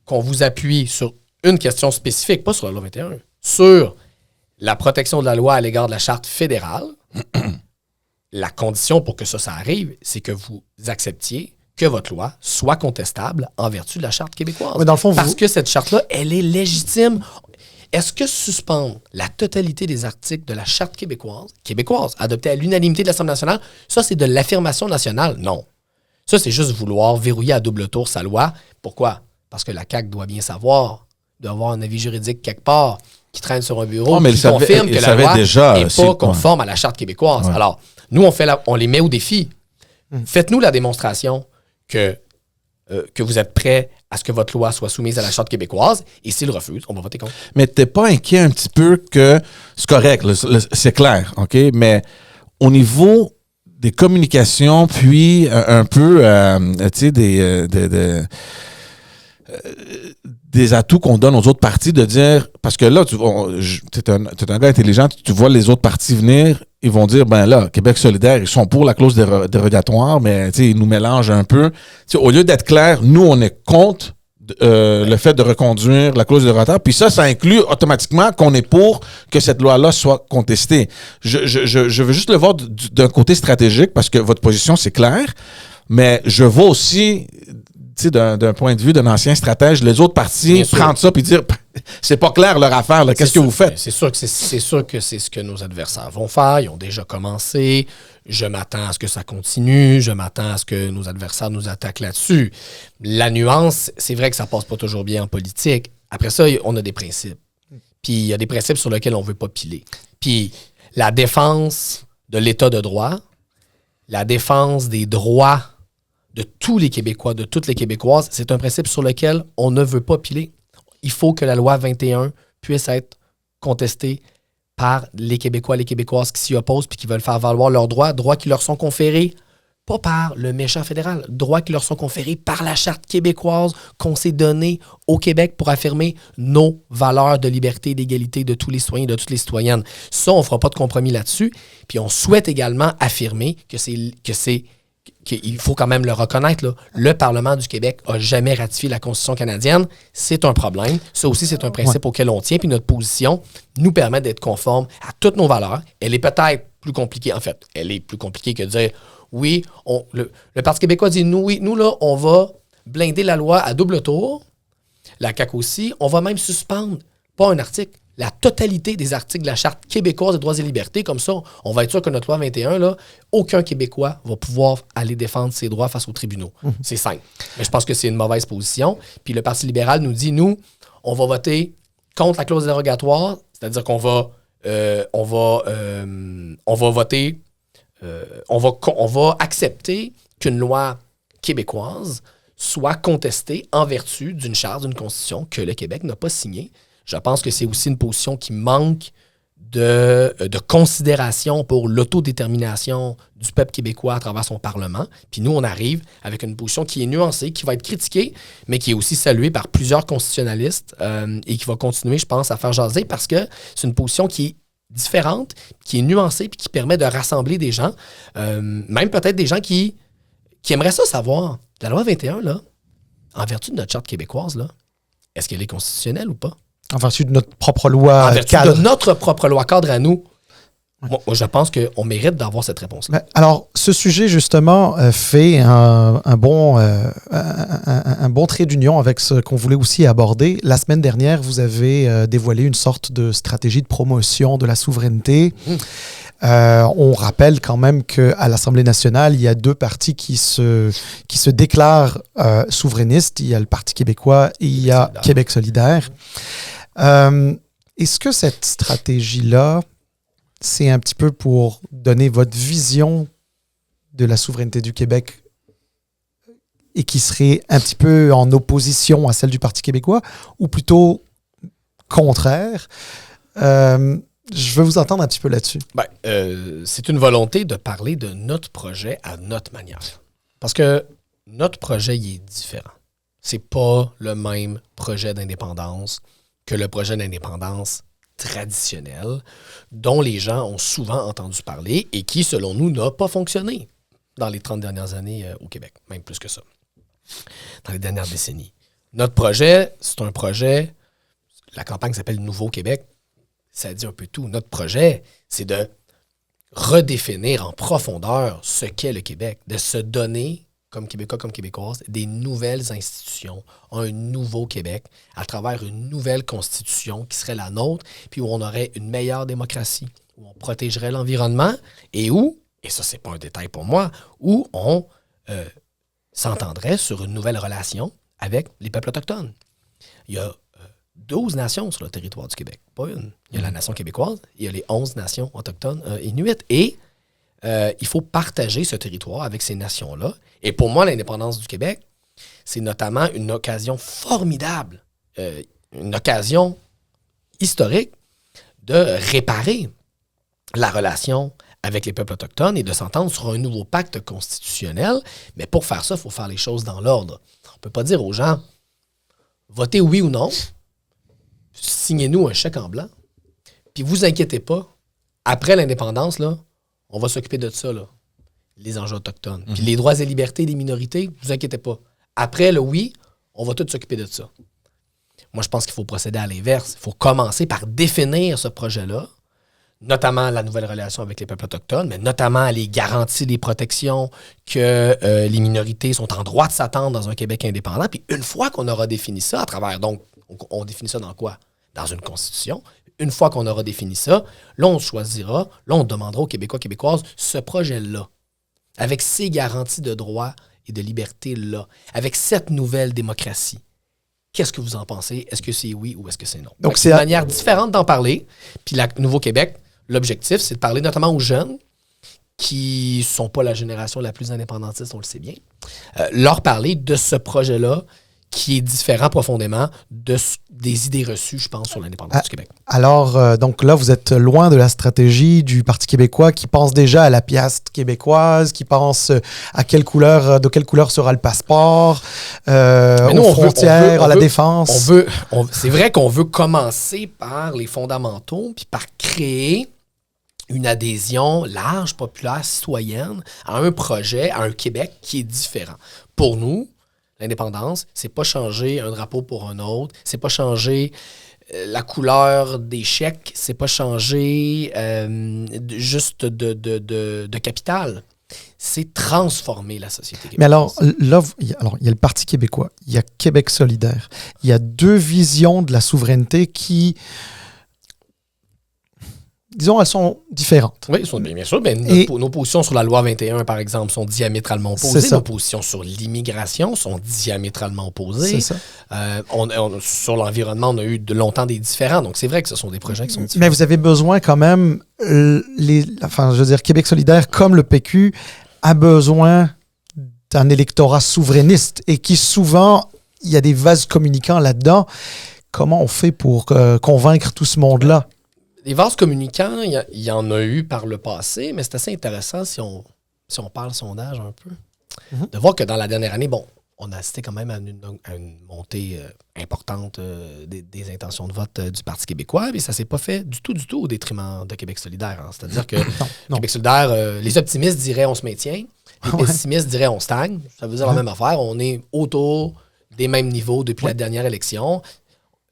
qu'on vous appuie sur une question spécifique, pas sur la loi 21, sur la protection de la loi à l'égard de la charte fédérale, la condition pour que ça arrive, c'est que vous acceptiez que votre loi soit contestable en vertu de la Charte québécoise. Mais dans le fond, parce que cette charte-là, elle est légitime. Est-ce que suspendre la totalité des articles de la Charte québécoise, adoptée à l'unanimité de l'Assemblée nationale, ça, c'est de l'affirmation nationale? Non. Ça, c'est juste vouloir verrouiller à double tour sa loi. Pourquoi? Parce que la CAQ doit bien savoir, doit avoir un avis juridique quelque part qui traîne sur un bureau qui confirme que la loi n'est pas conforme à la Charte québécoise. Ouais. Alors, nous, on les met au défi. Faites-nous la démonstration que vous êtes prêts à ce que votre loi soit soumise à la Charte québécoise, et s'ils refusent, on va voter contre. Mais t'es pas inquiet un petit peu que... C'est correct, c'est clair, OK? Mais au niveau des communications, puis un peu, tu sais, des atouts qu'on donne aux autres partis de dire... Parce que là, t'es un gars intelligent, tu vois les autres partis venir, ils vont dire, ben là, Québec solidaire, ils sont pour la clause dérogatoire, mais ils nous mélangent un peu. T'sais, au lieu d'être clair, nous, on est contre le fait de reconduire la clause dérogatoire, puis ça inclut automatiquement qu'on est pour que cette loi-là soit contestée. Je veux juste le voir d'un côté stratégique, parce que votre position, c'est clair, mais je vois aussi... d'un point de vue d'un ancien stratège, les autres partis prendre ça et dire c'est pas clair leur affaire, là, qu'est-ce que vous faites? C'est sûr que c'est ce que nos adversaires vont faire. Ils ont déjà commencé. Je m'attends à ce que ça continue. Je m'attends à ce que nos adversaires nous attaquent là-dessus. La nuance, c'est vrai que ça passe pas toujours bien en politique. Après ça, on a des principes. Puis il y a des principes sur lesquels on veut pas piler. Puis la défense de l'État de droit, la défense des droits de tous les Québécois, de toutes les Québécoises, c'est un principe sur lequel on ne veut pas piler. Il faut que la loi 21 puisse être contestée par les Québécois et les Québécoises qui s'y opposent puis qui veulent faire valoir leurs droits qui leur sont conférés, pas par le méchant fédéral, droits qui leur sont conférés par la Charte québécoise qu'on s'est donnée au Québec pour affirmer nos valeurs de liberté et d'égalité de tous les citoyens et de toutes les citoyennes. Ça, on ne fera pas de compromis là-dessus. Puis on souhaite également affirmer qu'il faut quand même le reconnaître, là, le Parlement du Québec n'a jamais ratifié la Constitution canadienne. C'est un problème. Ça aussi, c'est un principe auquel on tient. Puis notre position nous permet d'être conforme à toutes nos valeurs. Elle est peut-être plus compliquée. En fait, elle est plus compliquée que de dire, oui, le Parti québécois dit, nous, là, on va blinder la loi à double tour. La CAQ aussi. On va même suspendre, pas un article, la totalité des articles de la Charte québécoise des droits et libertés. Comme ça, on va être sûr que notre loi 21, là, aucun Québécois va pouvoir aller défendre ses droits face aux tribunaux. C'est simple. Mais je pense que c'est une mauvaise position. Puis le Parti libéral nous dit, nous, on va voter contre la clause dérogatoire, c'est-à-dire qu'on va voter, on va accepter qu'une loi québécoise soit contestée en vertu d'une charte, d'une constitution que le Québec n'a pas signée. Je pense que c'est aussi une position qui manque de considération pour l'autodétermination du peuple québécois à travers son Parlement. Puis nous, on arrive avec une position qui est nuancée, qui va être critiquée, mais qui est aussi saluée par plusieurs constitutionnalistes et qui va continuer, je pense, à faire jaser parce que c'est une position qui est différente, qui est nuancée puis qui permet de rassembler des gens, même peut-être des gens qui aimeraient ça savoir. La loi 21, là, en vertu de notre charte québécoise, là, est-ce qu'elle est constitutionnelle ou pas? En vertu de notre propre loi cadre. En vertu de notre propre loi cadre à nous. Moi, je pense qu'on mérite d'avoir cette réponse-là. Alors, ce sujet, justement, fait un bon trait d'union avec ce qu'on voulait aussi aborder. La semaine dernière, vous avez dévoilé une sorte de stratégie de promotion de la souveraineté. On rappelle quand même qu'à l'Assemblée nationale, il y a deux partis qui se déclarent souverainistes. Il y a le Parti québécois et il y a Québec solidaire. Est-ce que cette stratégie-là, c'est un petit peu pour donner votre vision de la souveraineté du Québec et qui serait un petit peu en opposition à celle du Parti québécois, ou plutôt contraire? Je veux vous entendre un petit peu là-dessus. C'est une volonté de parler de notre projet à notre manière. Parce que notre projet, il est différent. C'est pas le même projet d'indépendance que le projet d'indépendance traditionnel dont les gens ont souvent entendu parler et qui, selon nous, n'a pas fonctionné dans les 30 dernières années au Québec, même plus que ça, dans les dernières décennies. Notre projet, c'est un projet, la campagne s'appelle Nouveau Québec, ça dit un peu tout. Notre projet, c'est de redéfinir en profondeur ce qu'est le Québec, de se donner, comme Québécois, comme Québécoises, des nouvelles institutions, un nouveau Québec, à travers une nouvelle constitution qui serait la nôtre, puis où on aurait une meilleure démocratie, où on protégerait l'environnement, et où, et ça c'est pas un détail pour moi, où on s'entendrait sur une nouvelle relation avec les peuples autochtones. Il y a 12 nations sur le territoire du Québec, pas une. Il y a la nation québécoise, il y a les 11 nations autochtones inuites, et il faut partager ce territoire avec ces nations-là. Et pour moi, l'indépendance du Québec, c'est notamment une occasion formidable, une occasion historique de réparer la relation avec les peuples autochtones et de s'entendre sur un nouveau pacte constitutionnel. Mais pour faire ça, il faut faire les choses dans l'ordre. On ne peut pas dire aux gens, votez oui ou non, signez-nous un chèque en blanc, puis vous inquiétez pas, après l'indépendance, là, on va s'occuper de ça, là, les enjeux autochtones. Puis les droits et libertés des minorités, ne vous inquiétez pas. Après le oui, on va tous s'occuper de ça. Moi, je pense qu'il faut procéder à l'inverse. Il faut commencer par définir ce projet-là, notamment la nouvelle relation avec les peuples autochtones, mais notamment les garanties, les protections que les minorités sont en droit de s'attendre dans un Québec indépendant. Puis une fois qu'on aura défini ça, à travers, donc, on définit ça dans quoi? Dans une constitution. Une fois qu'on aura défini ça, là, on choisira, là, on demandera aux Québécois, Québécoises, ce projet-là, avec ces garanties de droits et de liberté-là, avec cette nouvelle démocratie. Qu'est-ce que vous en pensez? Est-ce que c'est oui ou est-ce que c'est non? Donc, c'est une manière différente d'en parler. Puis, Nouveau-Québec, l'objectif, c'est de parler notamment aux jeunes qui ne sont pas la génération la plus indépendantiste, on le sait bien, leur parler de ce projet-là qui est différent profondément des idées reçues, je pense, sur l'indépendance du Québec. Alors, donc là, vous êtes loin de la stratégie du Parti québécois qui pense déjà à la piastre québécoise, qui pense de quelle couleur sera le passeport, aux frontières, à la défense. C'est vrai qu'on veut commencer par les fondamentaux, puis par créer une adhésion large, populaire, citoyenne à un projet, à un Québec qui est différent. Pour nous, l'indépendance, c'est pas changer un drapeau pour un autre, c'est pas changer la couleur des chèques, c'est pas changer juste de capital. C'est transformer la société québécoise. Mais alors, là, il y a le Parti québécois, il y a Québec solidaire. Il y a deux visions de la souveraineté qui, disons, elles sont différentes. Oui, bien sûr. Mais nos positions sur la loi 21, par exemple, sont diamétralement opposées. Nos positions sur l'immigration sont diamétralement opposées. C'est ça. Sur l'environnement, on a eu longtemps des différends. Donc, c'est vrai que ce sont des projets qui sont différents. Mais vous avez besoin quand même, Québec solidaire, comme le PQ, a besoin d'un électorat souverainiste et qui souvent, il y a des vases communicants là-dedans. Comment on fait pour convaincre tout ce monde-là? Les vases communicants, il y en a eu par le passé, mais c'est assez intéressant si on parle sondage un peu, de voir que dans la dernière année, on a assisté quand même à une montée importante des intentions de vote du Parti québécois, mais ça ne s'est pas fait du tout au détriment de Québec solidaire. Hein. C'est-à-dire que Québec solidaire, les optimistes diraient on se maintient, les pessimistes diraient on stagne. Ça veut dire la même affaire, on est autour des mêmes niveaux depuis la dernière élection.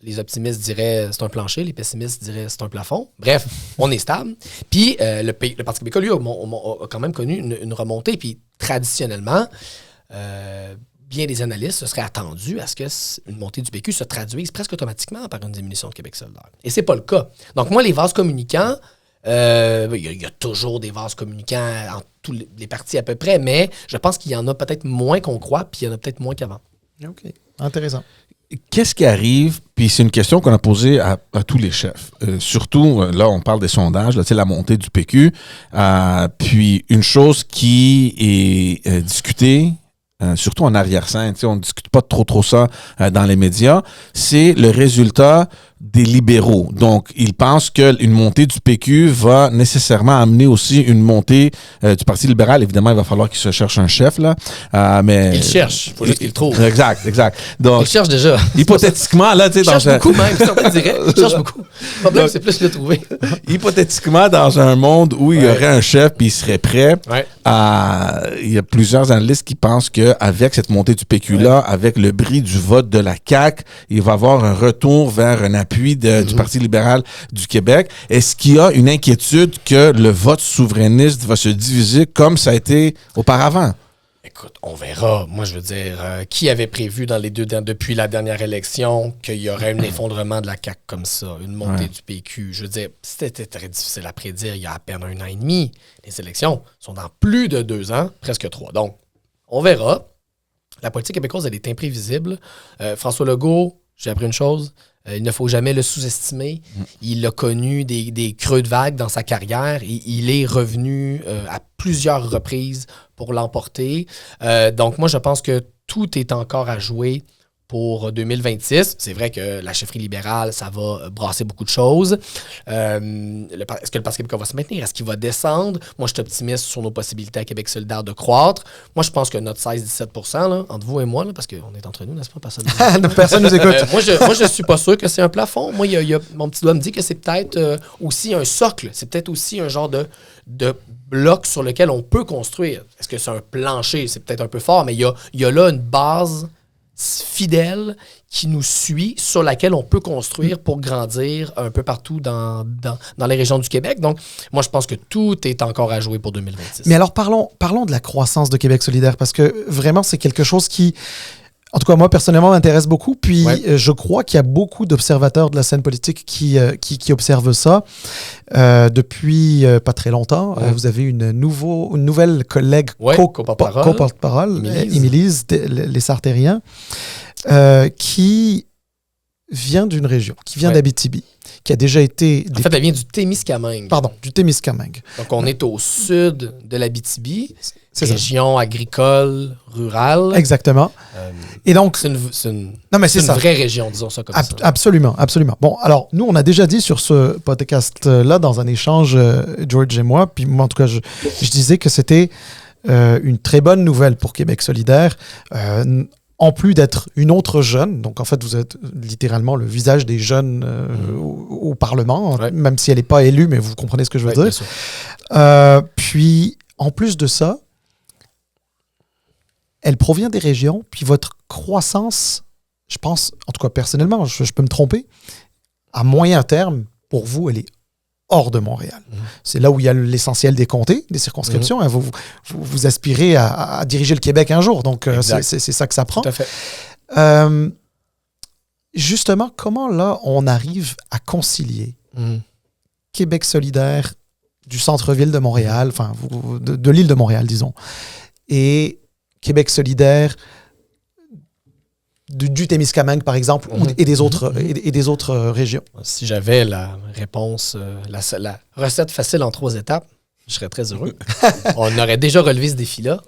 Les optimistes diraient c'est un plancher, les pessimistes diraient c'est un plafond. Bref, on est stable. Puis le Parti québécois, lui, a quand même connu une remontée. Puis traditionnellement, bien des analystes se seraient attendus à ce qu'une montée du PQ se traduise presque automatiquement par une diminution de Québec solidaire. Et c'est pas le cas. Donc moi, les vases communicants, il y a toujours des vases communicants en tous les partis à peu près, mais je pense qu'il y en a peut-être moins qu'on croit, puis il y en a peut-être moins qu'avant. OK. Intéressant. Qu'est-ce qui arrive, puis c'est une question qu'on a posée à tous les chefs. Surtout, là, on parle des sondages, là, la montée du PQ. Puis une chose qui est discutée, surtout en arrière-scène, on ne discute pas trop ça dans les médias, c'est le résultat des libéraux. Donc, ils pensent qu'une montée du PQ va nécessairement amener aussi une montée du Parti libéral. Évidemment, il va falloir qu'il se cherche un chef, là. Mais il cherche, il faut juste qu'il le trouve. Exact. Donc, il cherche déjà. Hypothétiquement, là, tu sais, il cherche beaucoup même, certains diraient. Il cherche beaucoup. Le problème, c'est plus le trouver. Hypothétiquement, dans un monde où il y aurait un chef puis il serait prêt, il y a plusieurs analystes qui pensent qu'avec cette montée du PQ-là, avec le bris du vote de la CAQ, il va y avoir un retour vers un appui du Parti libéral du Québec. Est-ce qu'il y a une inquiétude que le vote souverainiste va se diviser comme ça a été auparavant? Écoute, on verra. Moi, je veux dire, qui avait prévu depuis la dernière élection qu'il y aurait un effondrement de la CAQ comme ça, une montée du PQ? Je veux dire, c'était très difficile à prédire il y a à peine 1 an et demi. Les élections sont dans plus de 2 ans, presque 3. Donc, on verra. La politique québécoise, elle est imprévisible. François Legault, j'ai appris une chose, il ne faut jamais le sous-estimer. Il a connu des creux de vague dans sa carrière et il est revenu à plusieurs reprises pour l'emporter. Donc, moi, je pense que tout est encore à jouer pour 2026. C'est vrai que la chefferie libérale, ça va brasser beaucoup de choses. Est-ce que le Parti québécois va se maintenir? Est-ce qu'il va descendre? Moi, je suis optimiste sur nos possibilités à Québec solidaire de croître. Moi, je pense que notre 16-17 %, là, entre vous et moi, là, parce qu'on est entre nous, n'est-ce pas? Personne nous écoute. Moi, je suis pas sûr que c'est un plafond. Moi, mon petit doigt me dit que c'est peut-être aussi un socle. C'est peut-être aussi un genre de bloc sur lequel on peut construire. Est-ce que c'est un plancher? C'est peut-être un peu fort, mais il y a là une base fidèle qui nous suit, sur laquelle on peut construire pour grandir un peu partout dans les régions du Québec. Donc, moi, je pense que tout est encore à jouer pour 2026. Mais alors, parlons de la croissance de Québec solidaire, parce que vraiment, c'est quelque chose qui, en tout cas, moi, personnellement, m'intéresse beaucoup. Puis, je crois qu'il y a beaucoup d'observateurs de la scène politique qui observent ça. Depuis pas très longtemps, vous avez une nouvelle collègue co-porte-parole, Émilise Lessartérien, qui vient d'une région, qui vient d'Abitibi, qui a déjà été... En fait, elle vient du Témiscamingue. Pardon, du Témiscamingue. Donc, on est au sud de l'Abitibi, région agricole, rurale. Exactement. Et donc... C'est une vraie région, disons ça comme ça. Absolument, absolument. Bon, alors, nous, on a déjà dit sur ce podcast-là, dans un échange, George et moi, puis moi, en tout cas, je disais que c'était une très bonne nouvelle pour Québec solidaire, en plus d'être une autre jeune. Donc, en fait, vous êtes littéralement le visage des jeunes au Parlement, même si elle n'est pas élue, mais vous comprenez ce que je veux dire. Puis, en plus de ça, elle provient des régions, puis votre croissance, je pense, en tout cas personnellement, je peux me tromper, à moyen terme, pour vous, elle est hors de Montréal. C'est là où il y a l'essentiel des comtés, des circonscriptions. Vous aspirez à diriger le Québec un jour, donc c'est ça que ça prend. Tout à fait. Justement, comment là, on arrive à concilier Québec solidaire du centre-ville de Montréal, enfin, de l'île de Montréal, disons, et Québec solidaire du Témiscamingue, par exemple, et des autres régions. Si j'avais la réponse, la recette facile en 3 étapes, je serais très heureux. On aurait déjà relevé ce défi-là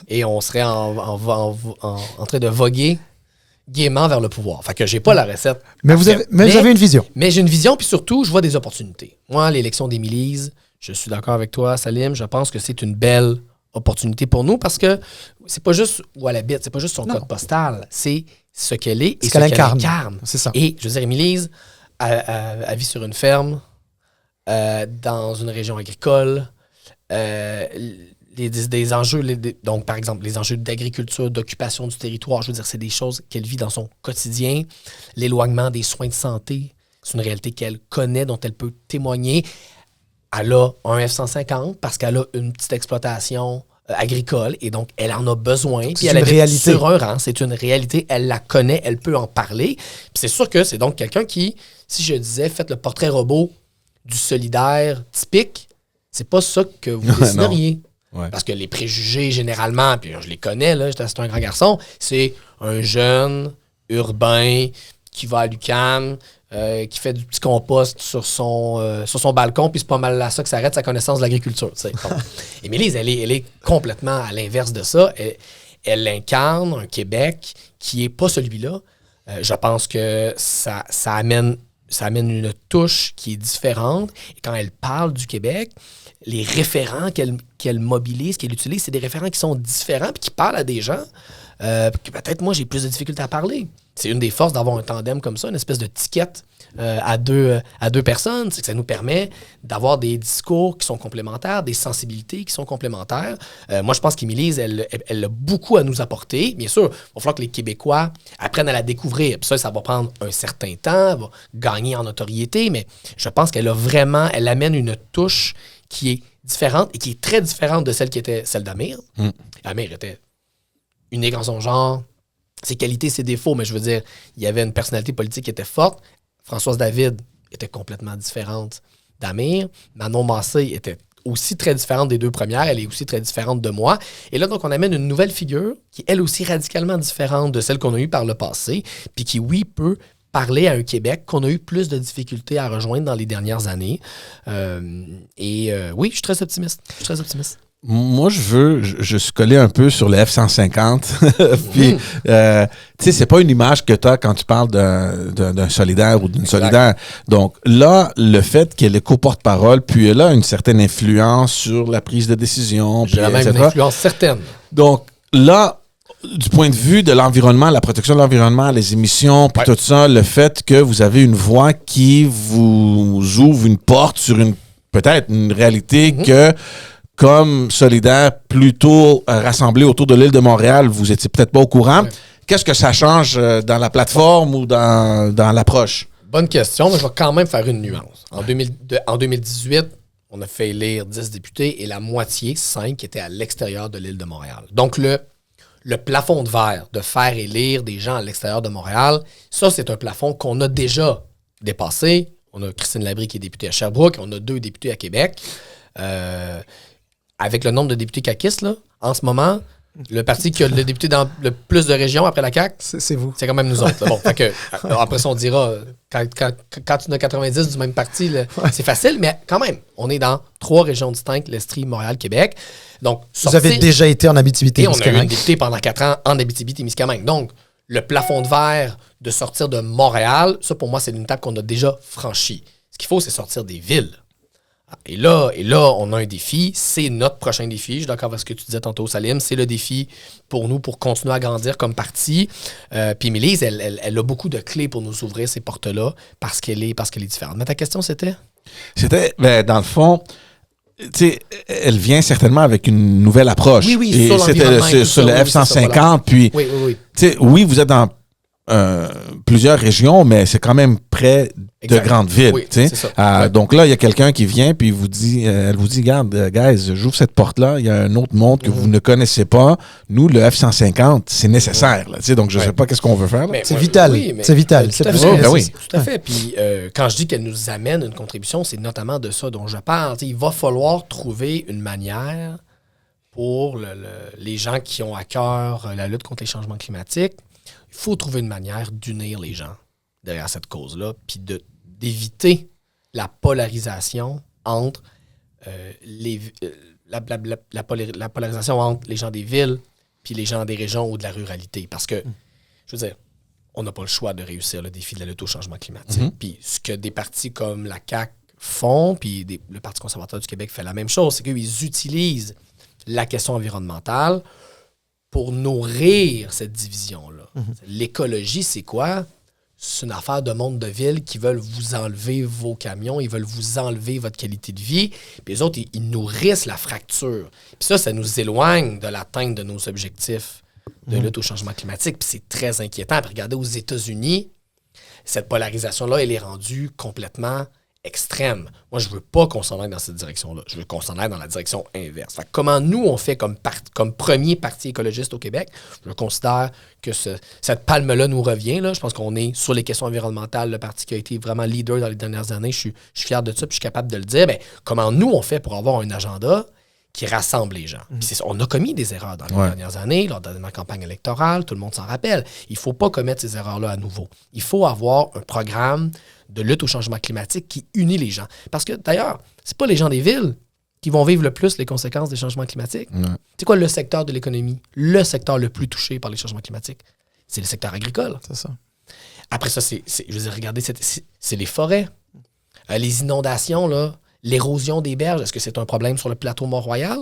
et on serait en train de voguer gaiement vers le pouvoir. Fait que j'ai pas la recette. Mais vous avez une vision. Mais j'ai une vision, puis surtout, je vois des opportunités. Moi, l'élection d'Émilise, je suis d'accord avec toi, Salim, je pense que c'est une belle opportunité pour nous parce que c'est pas juste où elle habite, c'est pas juste son code postal, c'est ce qu'elle est et ce qu'elle incarne. C'est ça. Et je veux dire, Émilise, elle vit sur une ferme, dans une région agricole. des enjeux, donc par exemple, les enjeux d'agriculture, d'occupation du territoire, je veux dire, c'est des choses qu'elle vit dans son quotidien. L'éloignement des soins de santé, c'est une réalité qu'elle connaît, dont elle peut témoigner. Elle a un F-150 parce qu'elle a une petite exploitation agricole et donc elle en a besoin. C'est une réalité. Sur un rang, c'est une réalité, elle la connaît, elle peut en parler. Puis c'est sûr que c'est donc quelqu'un qui, si je disais, faites le portrait robot du solidaire typique, c'est pas ça que vous dessineriez. Ouais. Parce que les préjugés, généralement, puis je les connais, là, c'est un grand garçon, c'est un jeune urbain qui va à l'UQAM, qui fait du petit compost sur son balcon, puis c'est pas mal là ça que ça arrête sa connaissance de l'agriculture. Bon. Émilie, elle est complètement à l'inverse de ça. Elle incarne un Québec qui est pas celui-là. Je pense que ça amène une touche qui est différente. Et quand elle parle du Québec, les référents qu'elle mobilise, qu'elle utilise, c'est des référents qui sont différents puis qui parlent à des gens que peut-être moi, j'ai plus de difficultés à parler. C'est une des forces d'avoir un tandem comme ça, une espèce de ticket à deux personnes. C'est que ça nous permet d'avoir des discours qui sont complémentaires, des sensibilités qui sont complémentaires. Moi, je pense qu'Émilie, elle a beaucoup à nous apporter. Bien sûr, il va falloir que les Québécois apprennent à la découvrir. Puis ça va prendre un certain temps, elle va gagner en notoriété, mais je pense qu'elle amène une touche qui est différente et qui est très différente de celle qui était celle d'Amir. Amir était unique en son genre, ses qualités, ses défauts, mais je veux dire, il y avait une personnalité politique qui était forte. Françoise David était complètement différente d'Amir. Manon Massé était aussi très différente des deux premières. Elle est aussi très différente de moi. Et là, donc, on amène une nouvelle figure qui est elle aussi radicalement différente de celle qu'on a eue par le passé, puis qui, oui, peut parler à un Québec qu'on a eu plus de difficultés à rejoindre dans les dernières années. Oui, je suis très optimiste. Moi, je suis collé un peu sur le F-150. Puis, tu sais, c'est pas une image que tu as quand tu parles d'un solidaire ou d'une solidaire. Donc, là, le fait qu'elle est co-porte-parole, puis elle a une certaine influence sur la prise de décision. J'ai même une influence certaine. Donc, là, du point de vue de l'environnement, la protection de l'environnement, les émissions, puis tout ça, le fait que vous avez une voix qui vous ouvre une porte sur peut-être une réalité que, comme solidaire, plutôt rassemblé autour de l'île de Montréal, vous étiez peut-être pas au courant. Ouais. Qu'est-ce que ça change dans la plateforme ou dans l'approche? Bonne question, mais je vais quand même faire une nuance. En 2018, on a fait élire 10 députés et la moitié, 5, étaient à l'extérieur de l'île de Montréal. Donc, le plafond de verre de faire élire des gens à l'extérieur de Montréal, ça, c'est un plafond qu'on a déjà dépassé. On a Christine Labrie qui est députée à Sherbrooke, on a 2 députés à Québec. Avec le nombre de députés caquistes, là, en ce moment, le parti qui a le député dans le plus de régions après la CAQ, c'est vous. C'est quand même nous autres. Là. Bon, fait que, après ça, on dira, quand tu en as 90 du même parti, là, c'est facile, mais quand même, on est dans 3 régions distinctes, l'Estrie, Montréal, Québec. Donc, vous avez déjà été en Abitibi-Témiscamingue. Et on a eu une députée pendant 4 ans en Abitibi-Témiscamingue. Donc, le plafond de verre de sortir de Montréal, ça, pour moi, c'est une étape qu'on a déjà franchie. Ce qu'il faut, c'est sortir des villes. Et là, on a un défi. C'est notre prochain défi. Je suis d'accord avec ce que tu disais tantôt, Salim. C'est le défi pour nous pour continuer à grandir comme parti. Puis Émilie, elle a beaucoup de clés pour nous ouvrir ces portes-là parce qu'elle est différente. Mais ta question, c'était? C'était, dans le fond, tu sais, elle vient certainement avec une nouvelle approche. Oui, et sur l'environnement. C'était sur le F-150. Voilà. Puis, oui. Tu sais, oui, vous êtes dans plusieurs régions, mais c'est quand même près de grandes villes. Oui, c'est ça. Donc là, il y a quelqu'un qui vient puis elle vous dit, regarde, guys, j'ouvre cette porte-là, il y a un autre monde que vous ne connaissez pas. Nous, le F-150, c'est nécessaire. Là, donc, je ne sais pas qu'est-ce qu'on veut faire. C'est vital. C'est vital. Tout à fait. Puis quand je dis qu'elle nous amène une contribution, c'est notamment de ça dont je parle. Il va falloir trouver une manière pour les gens qui ont à cœur la lutte contre les changements climatiques. Il faut trouver une manière d'unir les gens derrière cette cause-là, puis d'éviter la polarisation entre la polarisation entre les gens des villes puis les gens des régions ou de la ruralité. Parce que, je veux dire, on n'a pas le choix de réussir le défi de la lutte au changement climatique. Puis ce que des partis comme la CAQ font, puis le Parti conservateur du Québec fait la même chose, c'est qu'ils utilisent la question environnementale pour nourrir cette division-là. L'écologie, c'est quoi? c'est une affaire de monde de ville qui veulent vous enlever vos camions, ils veulent vous enlever votre qualité de vie. Puis les autres, ils nourrissent la fracture. Puis ça nous éloigne de l'atteinte de nos objectifs de lutte au changement climatique. Puis c'est très inquiétant. Puis regardez, aux États-Unis, cette polarisation-là, elle est rendue complètement extrême. Moi, je veux pas qu'on s'en aille dans cette direction-là. Je veux qu'on s'en aille dans la direction inverse. Fait que comment nous, on fait comme premier parti écologiste au Québec? Je considère que cette palme-là nous revient. Là. Je pense qu'on est sur les questions environnementales, le parti qui a été vraiment leader dans les dernières années. Je suis fier de ça, puis je suis capable de le dire. Bien, comment nous, on fait pour avoir un agenda qui rassemble les gens? Puis on a commis des erreurs dans les dernières années, lors de la campagne électorale, tout le monde s'en rappelle. Il ne faut pas commettre ces erreurs-là à nouveau. Il faut avoir un programme de lutte au changement climatique qui unit les gens. Parce que, d'ailleurs, c'est pas les gens des villes qui vont vivre le plus les conséquences des changements climatiques. C'est quoi le secteur de l'économie? Le secteur le plus touché par les changements climatiques? C'est le secteur agricole. C'est ça. Après ça, je veux dire, regardez, c'est les forêts. Les inondations, là, l'érosion des berges, est-ce que c'est un problème sur le plateau Mont-Royal?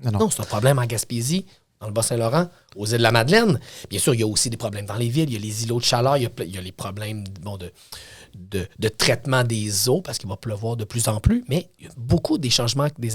Non, c'est un problème en Gaspésie, dans le Bas-Saint-Laurent, aux îles de la Madeleine. Bien sûr, il y a aussi des problèmes dans les villes. Il y a les îlots de chaleur, il y a les problèmes de traitement des eaux, parce qu'il va pleuvoir de plus en plus. Mais il y a beaucoup des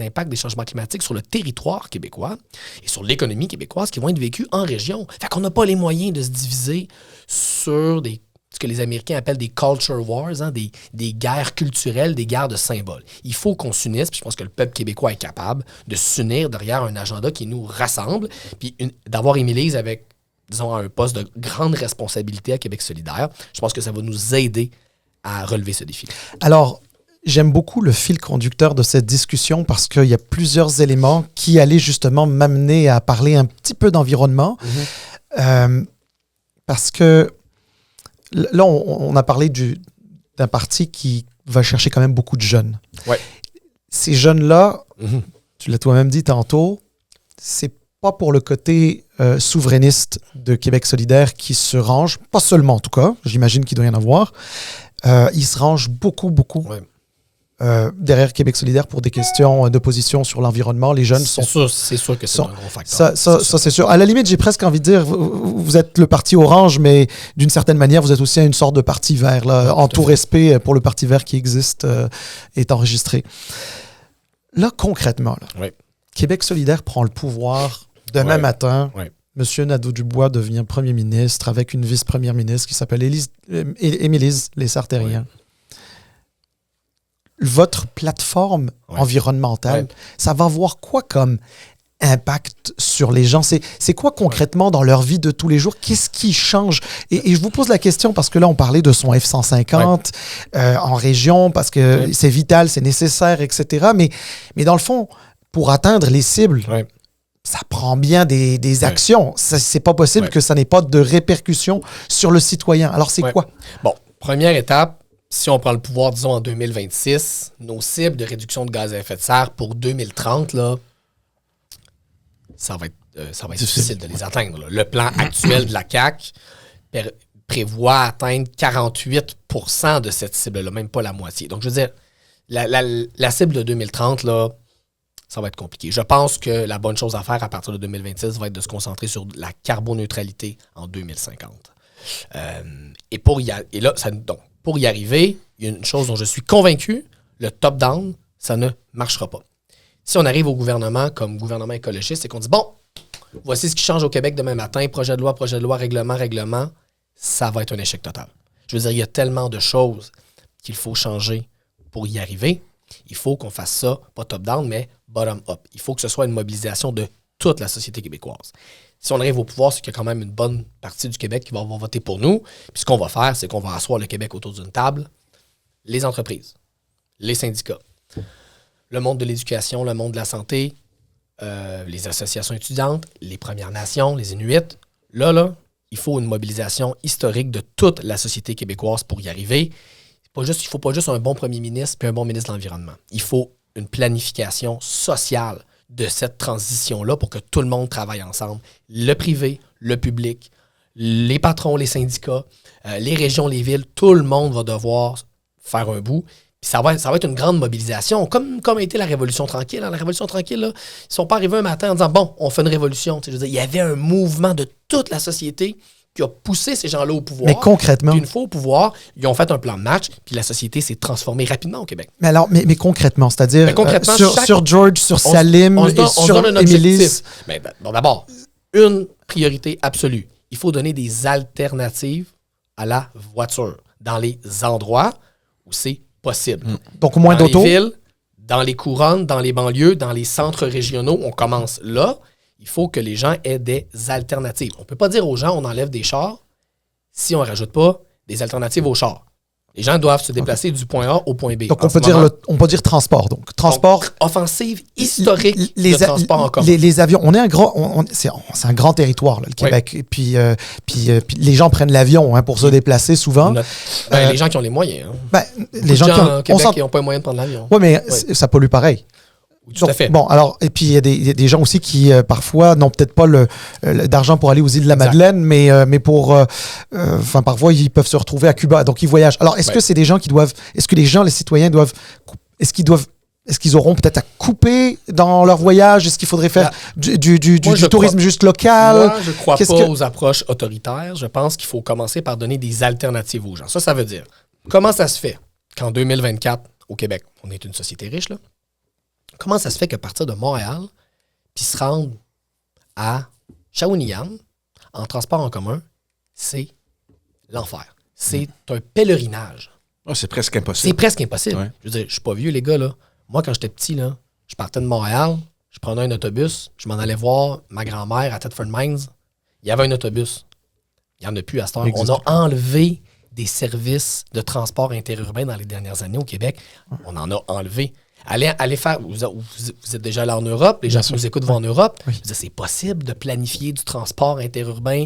impacts des changements climatiques sur le territoire québécois et sur l'économie québécoise qui vont être vécus en région. Fait qu'on n'a pas les moyens de se diviser sur ce que les Américains appellent des culture wars, hein, des guerres culturelles, des guerres de symboles. Il faut qu'on s'unisse, puis je pense que le peuple québécois est capable de s'unir derrière un agenda qui nous rassemble, puis d'avoir Émilise avec, disons, un poste de grande responsabilité à Québec solidaire. Je pense que ça va nous aider à relever ce défi. Alors, j'aime beaucoup le fil conducteur de cette discussion parce qu'il y a plusieurs éléments qui allaient justement m'amener à parler un petit peu d'environnement. Parce que là, on a parlé d'un parti qui va chercher quand même beaucoup de jeunes. Ouais. Ces jeunes-là, tu l'as toi-même dit tantôt, c'est pas pour le côté souverainiste de Québec solidaire qui se range, pas seulement en tout cas, j'imagine qu'il doit y en avoir. Ils se rangent beaucoup derrière Québec solidaire pour des questions d'opposition sur l'environnement. Les jeunes c'est sûr que c'est un gros facteur. Ça, c'est sûr. À la limite, j'ai presque envie de dire, vous êtes le parti orange, mais d'une certaine manière, vous êtes aussi une sorte de parti vert, là, en tout respect pour le parti vert qui existe, est enregistré. Là, concrètement, Québec solidaire prend le pouvoir demain matin. M. Nadeau-Dubois devient premier ministre avec une vice-première ministre qui s'appelle Émilise Lessard-Terrien. Votre plateforme environnementale, ça va avoir quoi comme impact sur les gens? C'est quoi concrètement dans leur vie de tous les jours? Qu'est-ce qui change? Et je vous pose la question parce que là, on parlait de son F-150 en région parce que c'est vital, c'est nécessaire, etc. Mais dans le fond, pour atteindre les cibles, ça prend bien des actions. C'est pas possible que ça n'ait pas de répercussions sur le citoyen. Alors, c'est quoi? Bon, première étape, si on prend le pouvoir, disons, en 2026, nos cibles de réduction de gaz à effet de serre pour 2030, là, ça va être difficile de les atteindre. Là. Le plan actuel de la CAQ prévoit atteindre 48% de cette cible-là, même pas la moitié. Donc, je veux dire, la cible de 2030, là, ça va être compliqué. Je pense que la bonne chose à faire à partir de 2026 va être de se concentrer sur la carboneutralité en 2050. Pour y arriver, il y a une chose dont je suis convaincu, le top-down, ça ne marchera pas. Si on arrive au gouvernement comme gouvernement écologiste et qu'on dit, bon, voici ce qui change au Québec demain matin, projet de loi, règlement, ça va être un échec total. Je veux dire, il y a tellement de choses qu'il faut changer pour y arriver. Il faut qu'on fasse ça, pas top-down, mais bottom-up. Il faut que ce soit une mobilisation de toute la société québécoise. Si on arrive au pouvoir, c'est qu'il y a quand même une bonne partie du Québec qui va voter pour nous. Puis ce qu'on va faire, c'est qu'on va asseoir le Québec autour d'une table. Les entreprises, les syndicats, le monde de l'éducation, le monde de la santé, les associations étudiantes, les Premières Nations, les Inuits. Là, il faut une mobilisation historique de toute la société québécoise pour y arriver. Il ne faut pas juste un bon premier ministre puis un bon ministre de l'Environnement. Il faut une planification sociale de cette transition-là pour que tout le monde travaille ensemble. Le privé, le public, les patrons, les syndicats, les régions, les villes, tout le monde va devoir faire un bout. Puis ça va être une grande mobilisation, comme a été la Révolution tranquille. La Révolution tranquille, là, ils ne sont pas arrivés un matin en disant « Bon, on fait une révolution ». Je veux dire, il y avait un mouvement de toute la société qui a poussé ces gens-là au pouvoir. Mais concrètement. Puis une fois au pouvoir, ils ont fait un plan de match, puis la société s'est transformée rapidement au Québec. Mais alors, mais concrètement, c'est-à-dire sur George, sur Salim et sur Émilie. Bon, d'abord, une priorité absolue. Il faut donner des alternatives à la voiture dans les endroits où c'est possible. Donc, moins d'auto. Dans les villes, dans les couronnes, dans les banlieues, dans les centres régionaux, on commence là. Il faut que les gens aient des alternatives. On ne peut pas dire aux gens on enlève des chars si on ne rajoute pas des alternatives aux chars. Les gens doivent se déplacer du point A au point B. Donc, on peut dire transport. Donc, transport. Donc, offensive historique de transport en commun. Les avions, on est un grand, c'est un grand territoire, là, le Québec. Oui. Puis les gens prennent l'avion pour se déplacer souvent. Les gens qui ont les moyens. Les gens qui ont, au Québec qui n'ont pas les moyens de prendre l'avion. Oui, mais ça pollue pareil. Tout à fait. Bon, alors, et puis il y a des gens aussi qui, parfois, n'ont peut-être pas d'argent pour aller aux îles de la Madeleine, mais parfois, ils peuvent se retrouver à Cuba. Donc, ils voyagent. Alors, est-ce que c'est des gens qui doivent... Est-ce que les citoyens doivent... Est-ce qu'ils auront peut-être à couper dans leur voyage? Est-ce qu'il faudrait faire du tourisme juste local? Moi, je ne crois pas aux approches autoritaires. Je pense qu'il faut commencer par donner des alternatives aux gens. Ça veut dire, comment ça se fait qu'en 2024, au Québec, on est une société riche, là? Comment ça se fait qu'à partir de Montréal, puis se rendre à Shawinigan, en transport en commun, c'est l'enfer. C'est un pèlerinage. Oh, c'est presque impossible. C'est presque impossible. Ouais. Je veux dire, je suis pas vieux, les gars, là. Moi, quand j'étais petit, là, je partais de Montréal, je prenais un autobus, je m'en allais voir ma grand-mère à Thetford Mines. Il y avait un autobus. Il n'y en a plus à cette heure. On a enlevé des services de transport interurbain dans les dernières années au Québec. On en a enlevé. Allez faire... Vous êtes déjà allé en Europe, les gens qui nous écoutent vont en Europe. Oui. C'est possible de planifier du transport interurbain,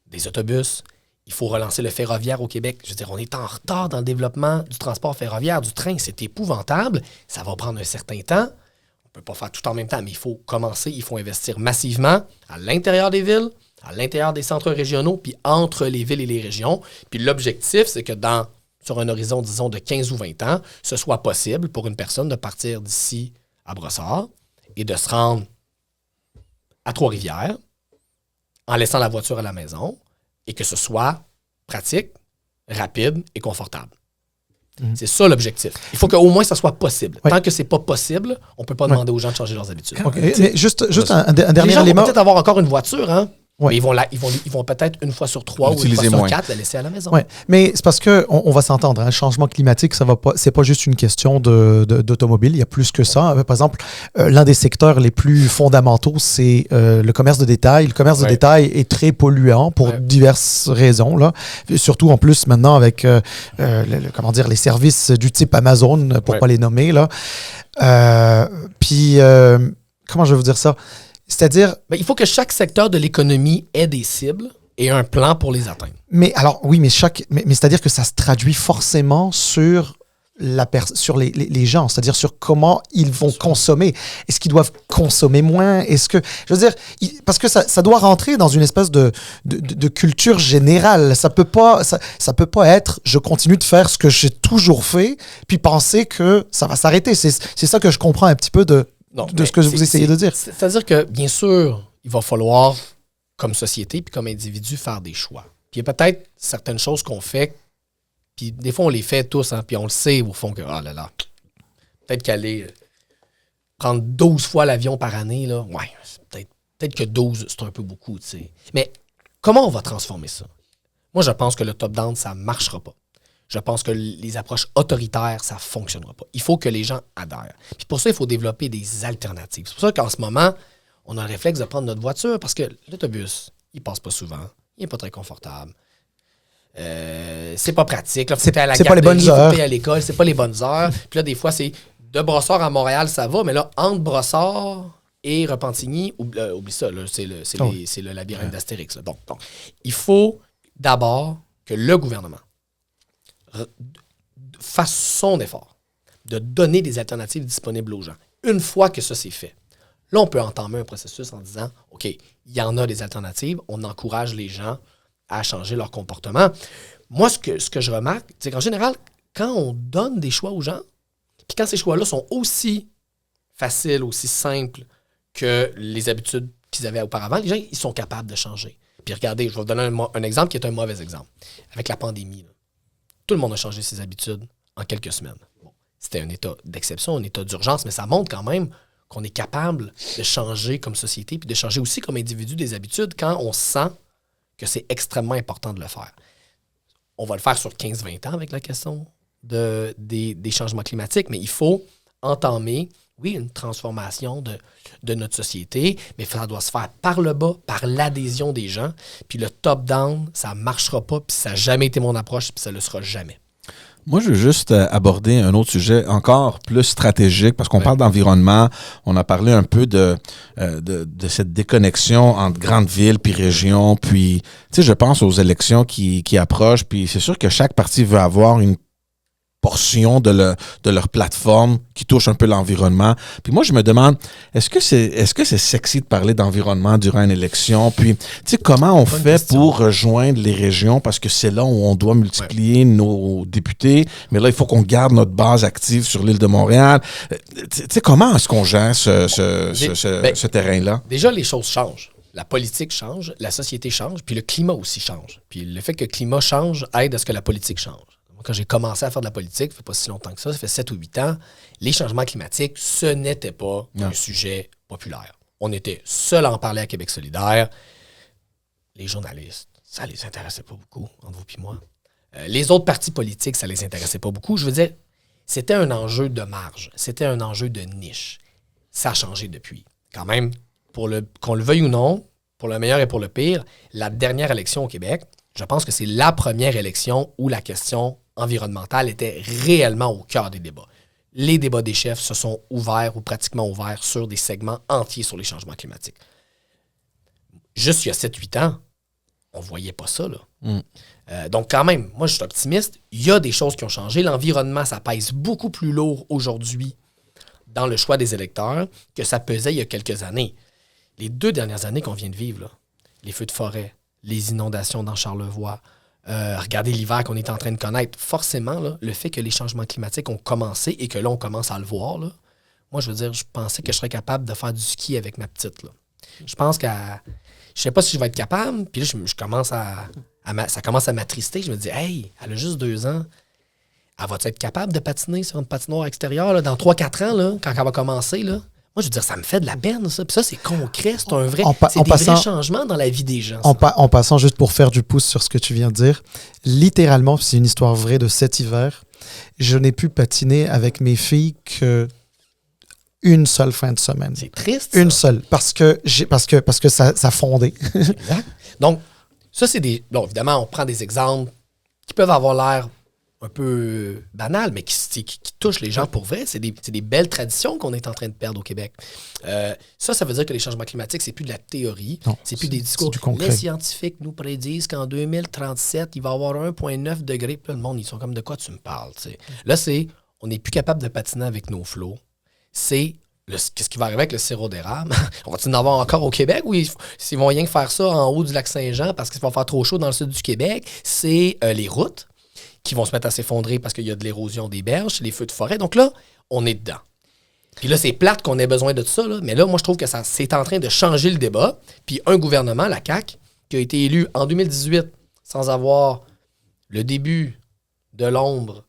des autobus. Il faut relancer le ferroviaire au Québec. Je veux dire, on est en retard dans le développement du transport ferroviaire, du train. C'est épouvantable. Ça va prendre un certain temps. On ne peut pas faire tout en même temps, mais il faut commencer. Il faut investir massivement à l'intérieur des villes, à l'intérieur des centres régionaux, puis entre les villes et les régions. Puis l'objectif, c'est que sur un horizon, disons, de 15 ou 20 ans, ce soit possible pour une personne de partir d'ici à Brossard et de se rendre à Trois-Rivières en laissant la voiture à la maison et que ce soit pratique, rapide et confortable. C'est ça l'objectif. Il faut qu'au moins ça soit possible. Tant que c'est pas possible, on ne peut pas demander aux gens de changer leurs habitudes. Mais juste un dernier élément. Les gens vont peut-être avoir encore une voiture, hein? Ouais. Mais ils vont peut-être une fois sur 3 ou une fois sur 4 la laisser à la maison. Ouais. Mais c'est parce qu'on va s'entendre. Le changement climatique, c'est pas juste une question d'automobile. Il y a plus que ça. Par exemple, l'un des secteurs les plus fondamentaux, c'est le commerce de détail. Le commerce de détail est très polluant pour diverses raisons. Là. Surtout en plus maintenant avec les services du type Amazon, pour pas les nommer. Là. Comment je vais vous dire ça? C'est-à-dire... il faut que chaque secteur de l'économie ait des cibles et un plan pour les atteindre. Mais alors, oui, mais c'est-à-dire que ça se traduit forcément sur les gens, c'est-à-dire sur comment ils vont consommer. Est-ce qu'ils doivent consommer moins? Est-ce que... Je veux dire, parce que ça doit rentrer dans une espèce de culture générale. Ça peut pas être « je continue de faire ce que j'ai toujours fait » puis penser que ça va s'arrêter. C'est ça que je comprends un petit peu de ce que vous essayez de dire. C'est-à-dire que, bien sûr, il va falloir, comme société puis comme individu, faire des choix. Puis il y a peut-être certaines choses qu'on fait, puis des fois, on les fait tous, hein, puis on le sait au fond que, peut-être qu'aller prendre 12 fois l'avion par année, là, peut-être que 12, c'est un peu beaucoup, tu sais. Mais comment on va transformer ça? Moi, je pense que le top-down, ça ne marchera pas. Je pense que les approches autoritaires, ça ne fonctionnera pas. Il faut que les gens adhèrent. Puis pour ça, il faut développer des alternatives. C'est pour ça qu'en ce moment, on a le réflexe de prendre notre voiture parce que l'autobus, il ne passe pas souvent. Il n'est pas très confortable. C'est pas pratique. Là, faut aller à la garderie, pas les bonnes heures. Faut aller à l'école, c'est pas les bonnes heures. Puis là, des fois, c'est de Brossard à Montréal, ça va, mais là, entre Brossard et Repentigny, oublie ça, là, c'est le labyrinthe d'Astérix. Là. Bon, donc, il faut d'abord que le gouvernement fasse son effort de donner des alternatives disponibles aux gens. Une fois que ça, c'est fait, là, on peut entamer un processus en disant, OK, il y en a des alternatives, on encourage les gens à changer leur comportement. Moi, ce que je remarque, c'est qu'en général, quand on donne des choix aux gens, puis quand ces choix-là sont aussi faciles, aussi simples que les habitudes qu'ils avaient auparavant, les gens, ils sont capables de changer. Puis regardez, je vais vous donner un exemple qui est un mauvais exemple. Avec la pandémie, là, tout le monde a changé ses habitudes en quelques semaines. Bon, c'était un état d'exception, un état d'urgence, mais ça montre quand même qu'on est capable de changer comme société puis de changer aussi comme individu des habitudes quand on sent que c'est extrêmement important de le faire. On va le faire sur 15-20 ans avec la question des changements climatiques, mais il faut entamer, oui, une transformation de notre société, mais ça doit se faire par le bas, par l'adhésion des gens. Puis le top-down, ça ne marchera pas, puis ça n'a jamais été mon approche, puis ça ne le sera jamais. Moi, je veux juste aborder un autre sujet encore plus stratégique, parce qu'on parle d'environnement. On a parlé un peu de cette déconnexion entre grandes villes puis régions. Puis, tu sais, je pense aux élections qui approchent. Puis, c'est sûr que chaque parti veut avoir une portion de leur plateforme qui touche un peu l'environnement. Puis moi, je me demande, est-ce que c'est sexy de parler d'environnement durant une élection? Puis, tu sais, comment on fait pour rejoindre les régions? Parce que c'est là où on doit multiplier nos députés. Mais là, il faut qu'on garde notre base active sur l'île de Montréal. Tu sais, comment est-ce qu'on gère ce terrain-là? Déjà, les choses changent. La politique change, la société change, puis le climat aussi change. Puis le fait que le climat change aide à ce que la politique change. Quand j'ai commencé à faire de la politique, ça fait pas si longtemps que ça fait 7 ou 8 ans, les changements climatiques, ce n'était pas un sujet populaire. On était seul à en parler à Québec solidaire. Les journalistes, ça les intéressait pas beaucoup, entre vous et moi. Les autres partis politiques, ça les intéressait pas beaucoup. Je veux dire, c'était un enjeu de marge. C'était un enjeu de niche. Ça a changé depuis. Quand même, qu'on le veuille ou non, pour le meilleur et pour le pire, la dernière élection au Québec, je pense que c'est la première élection où la question environnementale était réellement au cœur des débats. Les débats des chefs se sont ouverts ou pratiquement ouverts sur des segments entiers sur les changements climatiques. Juste il y a 7-8 ans, on ne voyait pas ça, là. Donc quand même, moi je suis optimiste. Il y a des choses qui ont changé. L'environnement, ça pèse beaucoup plus lourd aujourd'hui dans le choix des électeurs que ça pesait il y a quelques années. Les 2 dernières années qu'on vient de vivre, là, les feux de forêt, les inondations dans Charlevoix, regardez l'hiver qu'on est en train de connaître. Forcément, là, le fait que les changements climatiques ont commencé et que là, on commence à le voir, là, moi, je veux dire, je pensais que je serais capable de faire du ski avec ma petite. Là. Je pense je sais pas si je vais être capable, puis là, je commence ça commence à m'attrister. Je me dis, hey, elle a juste 2 ans. Elle va être capable de patiner sur une patinoire extérieure là, dans 3-4 ans, là, quand elle va commencer, là? Moi, je veux dire, ça me fait de la peine, ça. Puis ça, c'est concret, c'est un vrai... vrais changements dans la vie des gens. En passant, juste pour faire du pouce sur ce que tu viens de dire, littéralement, c'est une histoire vraie de cet hiver, je n'ai pu patiner avec mes filles que une seule fin de semaine. C'est triste, Une seule, parce que ça fondait. Exact. Donc, ça, c'est des... Bon, évidemment, on prend des exemples qui peuvent avoir l'air un peu banal, mais qui touche les gens pour vrai. C'est des belles traditions qu'on est en train de perdre au Québec. Ça veut dire que les changements climatiques, c'est plus de la théorie, c'est plus des discours. Les scientifiques nous prédisent qu'en 2037, il va y avoir 1,9 degrés. Puis là, le monde, ils sont comme, de quoi tu me parles? T'sais. Là, on n'est plus capable de patiner avec nos flots. Qu'est-ce qui va arriver avec le sirop d'érable? On va-t-il en avoir encore au Québec ou ils vont rien faire ça en haut du lac Saint-Jean parce qu'il va faire trop chaud dans le sud du Québec? C'est les routes qui vont se mettre à s'effondrer parce qu'il y a de l'érosion des berges, les feux de forêt. Donc là, on est dedans. Puis là, c'est plate qu'on ait besoin de ça, là. Mais là, moi, je trouve que c'est en train de changer le débat. Puis un gouvernement, la CAQ, qui a été élu en 2018 sans avoir le début de l'ombre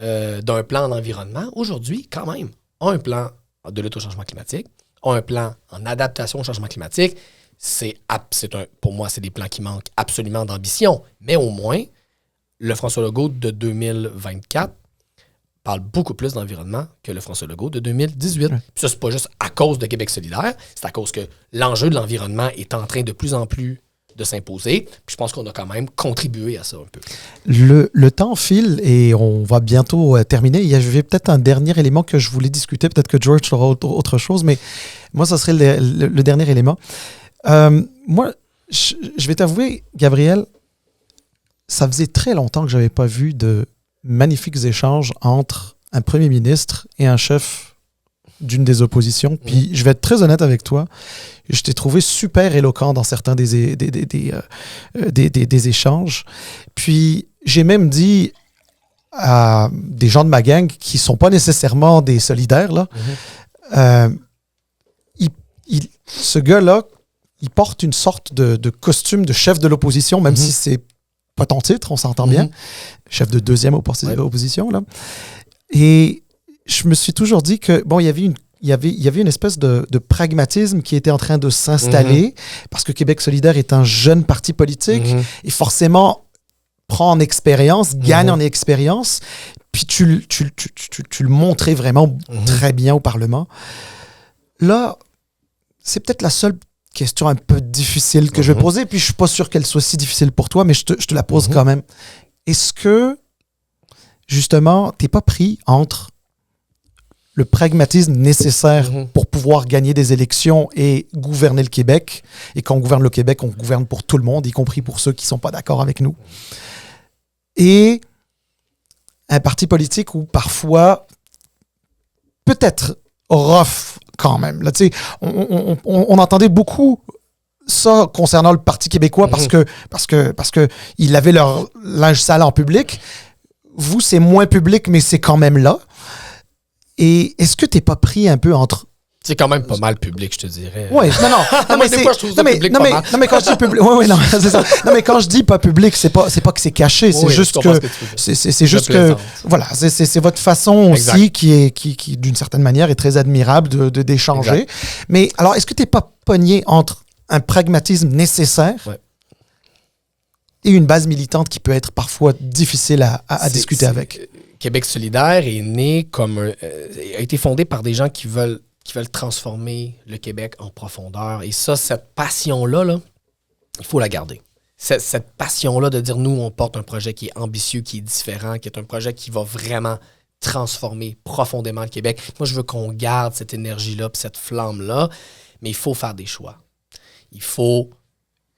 d'un plan d'environnement, aujourd'hui, quand même, a un plan de lutte au changement climatique, a un plan en adaptation au changement climatique. Pour moi, c'est des plans qui manquent absolument d'ambition. Mais au moins, le François Legault de 2024 parle beaucoup plus d'environnement que le François Legault de 2018. Puis ça, c'est pas juste à cause de Québec solidaire, c'est à cause que l'enjeu de l'environnement est en train de plus en plus de s'imposer. Puis je pense qu'on a quand même contribué à ça un peu. Le temps file et on va bientôt terminer. Il y avait peut-être un dernier élément que je voulais discuter. Peut-être que George aura autre chose, mais moi, ça serait le dernier élément. Moi, je vais t'avouer, Gabriel, ça faisait très longtemps que je n'avais pas vu de magnifiques échanges entre un premier ministre et un chef d'une des oppositions. Puis je vais être très honnête avec toi, je t'ai trouvé super éloquent dans certains des échanges. Puis j'ai même dit à des gens de ma gang qui ne sont pas nécessairement des solidaires, là, ce gars-là, il porte une sorte de costume de chef de l'opposition, même si c'est pas ton titre, on s'entend bien. Chef de deuxième opposition, là. Et je me suis toujours dit que, bon, il y avait une espèce de pragmatisme qui était en train de s'installer, parce que Québec solidaire est un jeune parti politique, et forcément prend en expérience, gagne en expérience, puis tu le montrais vraiment très bien au Parlement. Là, c'est peut-être la seule question un peu difficile que je vais poser, puis je suis pas sûr qu'elle soit si difficile pour toi, mais je te la pose quand même. Est-ce que, justement, t'es pas pris entre le pragmatisme nécessaire pour pouvoir gagner des élections et gouverner le Québec, et quand on gouverne le Québec, on gouverne pour tout le monde, y compris pour ceux qui sont pas d'accord avec nous, et un parti politique où parfois, peut-être rough quand même. Là, on entendait beaucoup ça concernant le Parti québécois parce que ils avaient leur linge sale en public. Vous, c'est moins public, mais c'est quand même là. Et est-ce que t'es pas pris un peu entre... C'est quand même pas mal public, je te dirais. Oui, non, mais quand je dis public, c'est ça. Non, mais quand je dis pas public, c'est pas que c'est caché, c'est juste que c'est juste que voilà, c'est votre façon aussi qui d'une certaine manière est très admirable d'échanger. Mais alors, est-ce que t'es pas pogné entre un pragmatisme nécessaire et une base militante qui peut être parfois difficile à discuter avec? Québec solidaire est né a été fondé par des gens qui veulent transformer le Québec en profondeur. Et ça, cette passion-là, il faut la garder. Cette passion-là de dire, nous, on porte un projet qui est ambitieux, qui est différent, qui est un projet qui va vraiment transformer profondément le Québec. Moi, je veux qu'on garde cette énergie-là puis cette flamme-là, mais il faut faire des choix. Il faut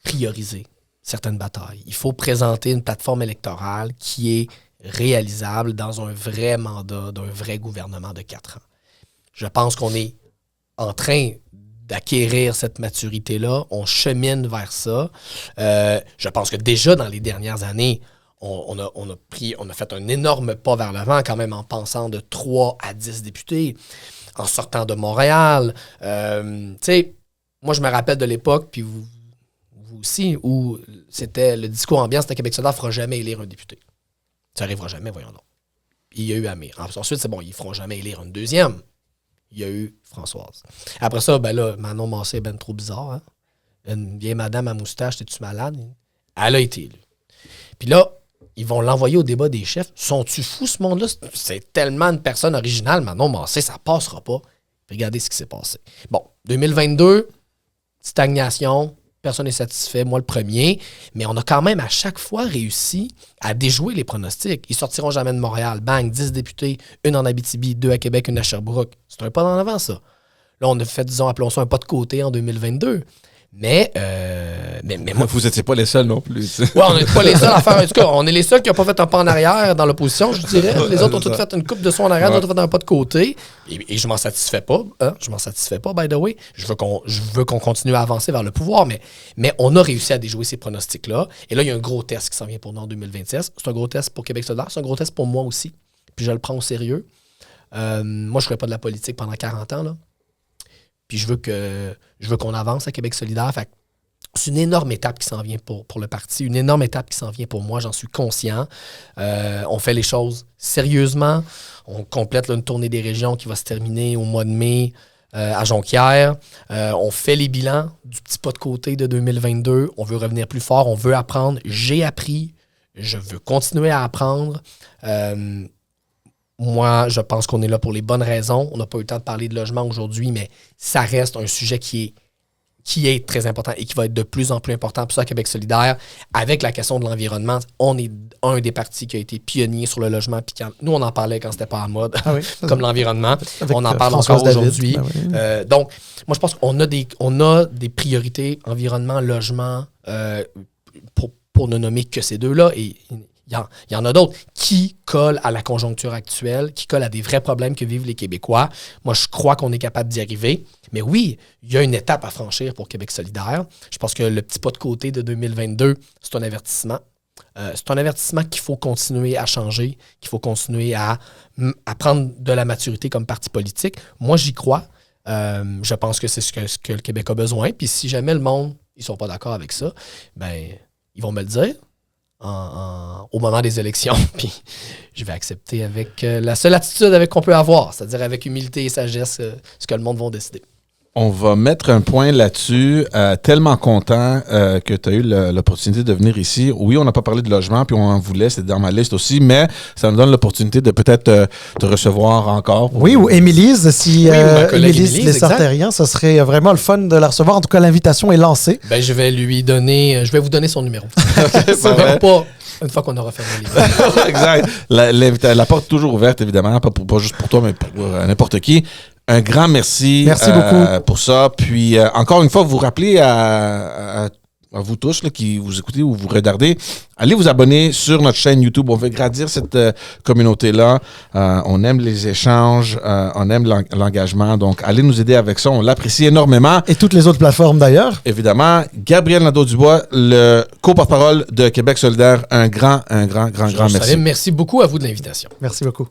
prioriser certaines batailles. Il faut présenter une plateforme électorale qui est réalisable dans un vrai mandat d'un vrai gouvernement de 4 ans. Je pense qu'on est en train d'acquérir cette maturité-là. On chemine vers ça. Je pense que déjà dans les dernières années, on a fait un énorme pas vers l'avant quand même en pensant de 3 à 10 députés, en sortant de Montréal. Tu sais, moi je me rappelle de l'époque, puis vous aussi, où c'était le discours ambiant, c'était Québec solidaire ne fera jamais élire un député. Ça n'arrivera jamais, voyons donc. Il y a eu Amé. Ensuite, c'est bon, ils ne feront jamais élire une deuxième. Il y a eu Françoise. Après ça, ben là, Manon Massé est ben trop bizarre. Hein? Une vieille madame à moustache, t'es-tu malade? Elle a été élue. Puis là, ils vont l'envoyer au débat des chefs. Sont-tu fous, ce monde-là? C'est tellement une personne originale, Manon Massé, ça passera pas. Regardez ce qui s'est passé. Bon, 2022, stagnation. Personne n'est satisfait, moi le premier. Mais on a quand même à chaque fois réussi à déjouer les pronostics. Ils sortiront jamais de Montréal. Bang, 10 députés, une en Abitibi, 2 à Québec, une à Sherbrooke. C'est un pas en avant, ça. Là, on a fait, disons, appelons ça un pas de côté en 2022. Mais moi, vous n'étiez pas les seuls non plus. Oui, on n'est pas les seuls à faire. En tout cas, on est les seuls qui n'ont pas fait un pas en arrière dans l'opposition, je dirais. Les autres ont tous fait une coupe de son en arrière, d'autres ont fait un pas de côté. Et je m'en satisfais pas. Hein? Je m'en satisfais pas, by the way. Je veux qu'on continue à avancer vers le pouvoir, mais on a réussi à déjouer ces pronostics-là. Et là, il y a un gros test qui s'en vient pour nous en 2026. C'est un gros test pour Québec solidaire. C'est un gros test pour moi aussi. Puis je le prends au sérieux. Moi, je ne ferai pas de la politique pendant 40 ans, là. Puis je veux qu'on avance à Québec solidaire. Fait c'est une énorme étape qui s'en vient pour le parti, une énorme étape qui s'en vient pour moi, j'en suis conscient. On fait les choses sérieusement. On complète une tournée des régions qui va se terminer au mois de mai à Jonquière. On fait les bilans du petit pas de côté de 2022. On veut revenir plus fort, on veut apprendre. J'ai appris, je veux continuer à apprendre. Moi, je pense qu'on est là pour les bonnes raisons. On n'a pas eu le temps de parler de logement aujourd'hui, mais ça reste un sujet qui est très important et qui va être de plus en plus important pour ça à Québec solidaire. Avec la question de l'environnement, on est un des partis qui a été pionnier sur le logement. Puis nous, on en parlait quand c'était pas à mode, comme l'environnement. On en parle encore aujourd'hui. Donc, moi, je pense qu'on a des priorités environnement, logement, pour ne nommer que ces deux-là. Et il y en a d'autres qui collent à la conjoncture actuelle, qui collent à des vrais problèmes que vivent les Québécois. Moi, je crois qu'on est capable d'y arriver. Mais oui, il y a une étape à franchir pour Québec solidaire. Je pense que le petit pas de côté de 2022, c'est un avertissement. C'est un avertissement qu'il faut continuer à changer, qu'il faut continuer à prendre de la maturité comme parti politique. Moi, j'y crois. Je pense que c'est ce que le Québec a besoin. Puis si jamais le monde, ils sont pas d'accord avec ça, ben ils vont me le dire au moment des élections. Puis je vais accepter avec la seule attitude qu'on peut avoir, c'est-à-dire avec humilité et sagesse, ce que le monde va décider. On va mettre un point là-dessus. Tellement content que tu as eu l'opportunité de venir ici. Oui, on n'a pas parlé de logement, puis on en voulait, c'est dans ma liste aussi, mais ça nous donne l'opportunité de peut-être te recevoir encore. Oui, ou Émilise, si Émilise Lessard-Terrien, ça serait vraiment le fun de la recevoir. En tout cas, l'invitation est lancée. Ben, je vais vous donner son numéro. Ça va pas une fois qu'on aura fermé les livres. Exact. La porte est toujours ouverte, évidemment, pas juste pour toi, mais pour n'importe qui. Un grand merci, beaucoup pour ça. Puis, encore une fois, vous rappelez à vous tous là, qui vous écoutez ou vous regardez, allez vous abonner sur notre chaîne YouTube. On veut grandir cette communauté-là. On aime les échanges, on aime l'engagement. Donc, allez nous aider avec ça. On l'apprécie énormément. Et toutes les autres plateformes, d'ailleurs. Évidemment. Gabriel Nadeau-Dubois, le co-porte-parole de Québec solidaire. Un grand merci. Merci beaucoup à vous de l'invitation. Merci beaucoup.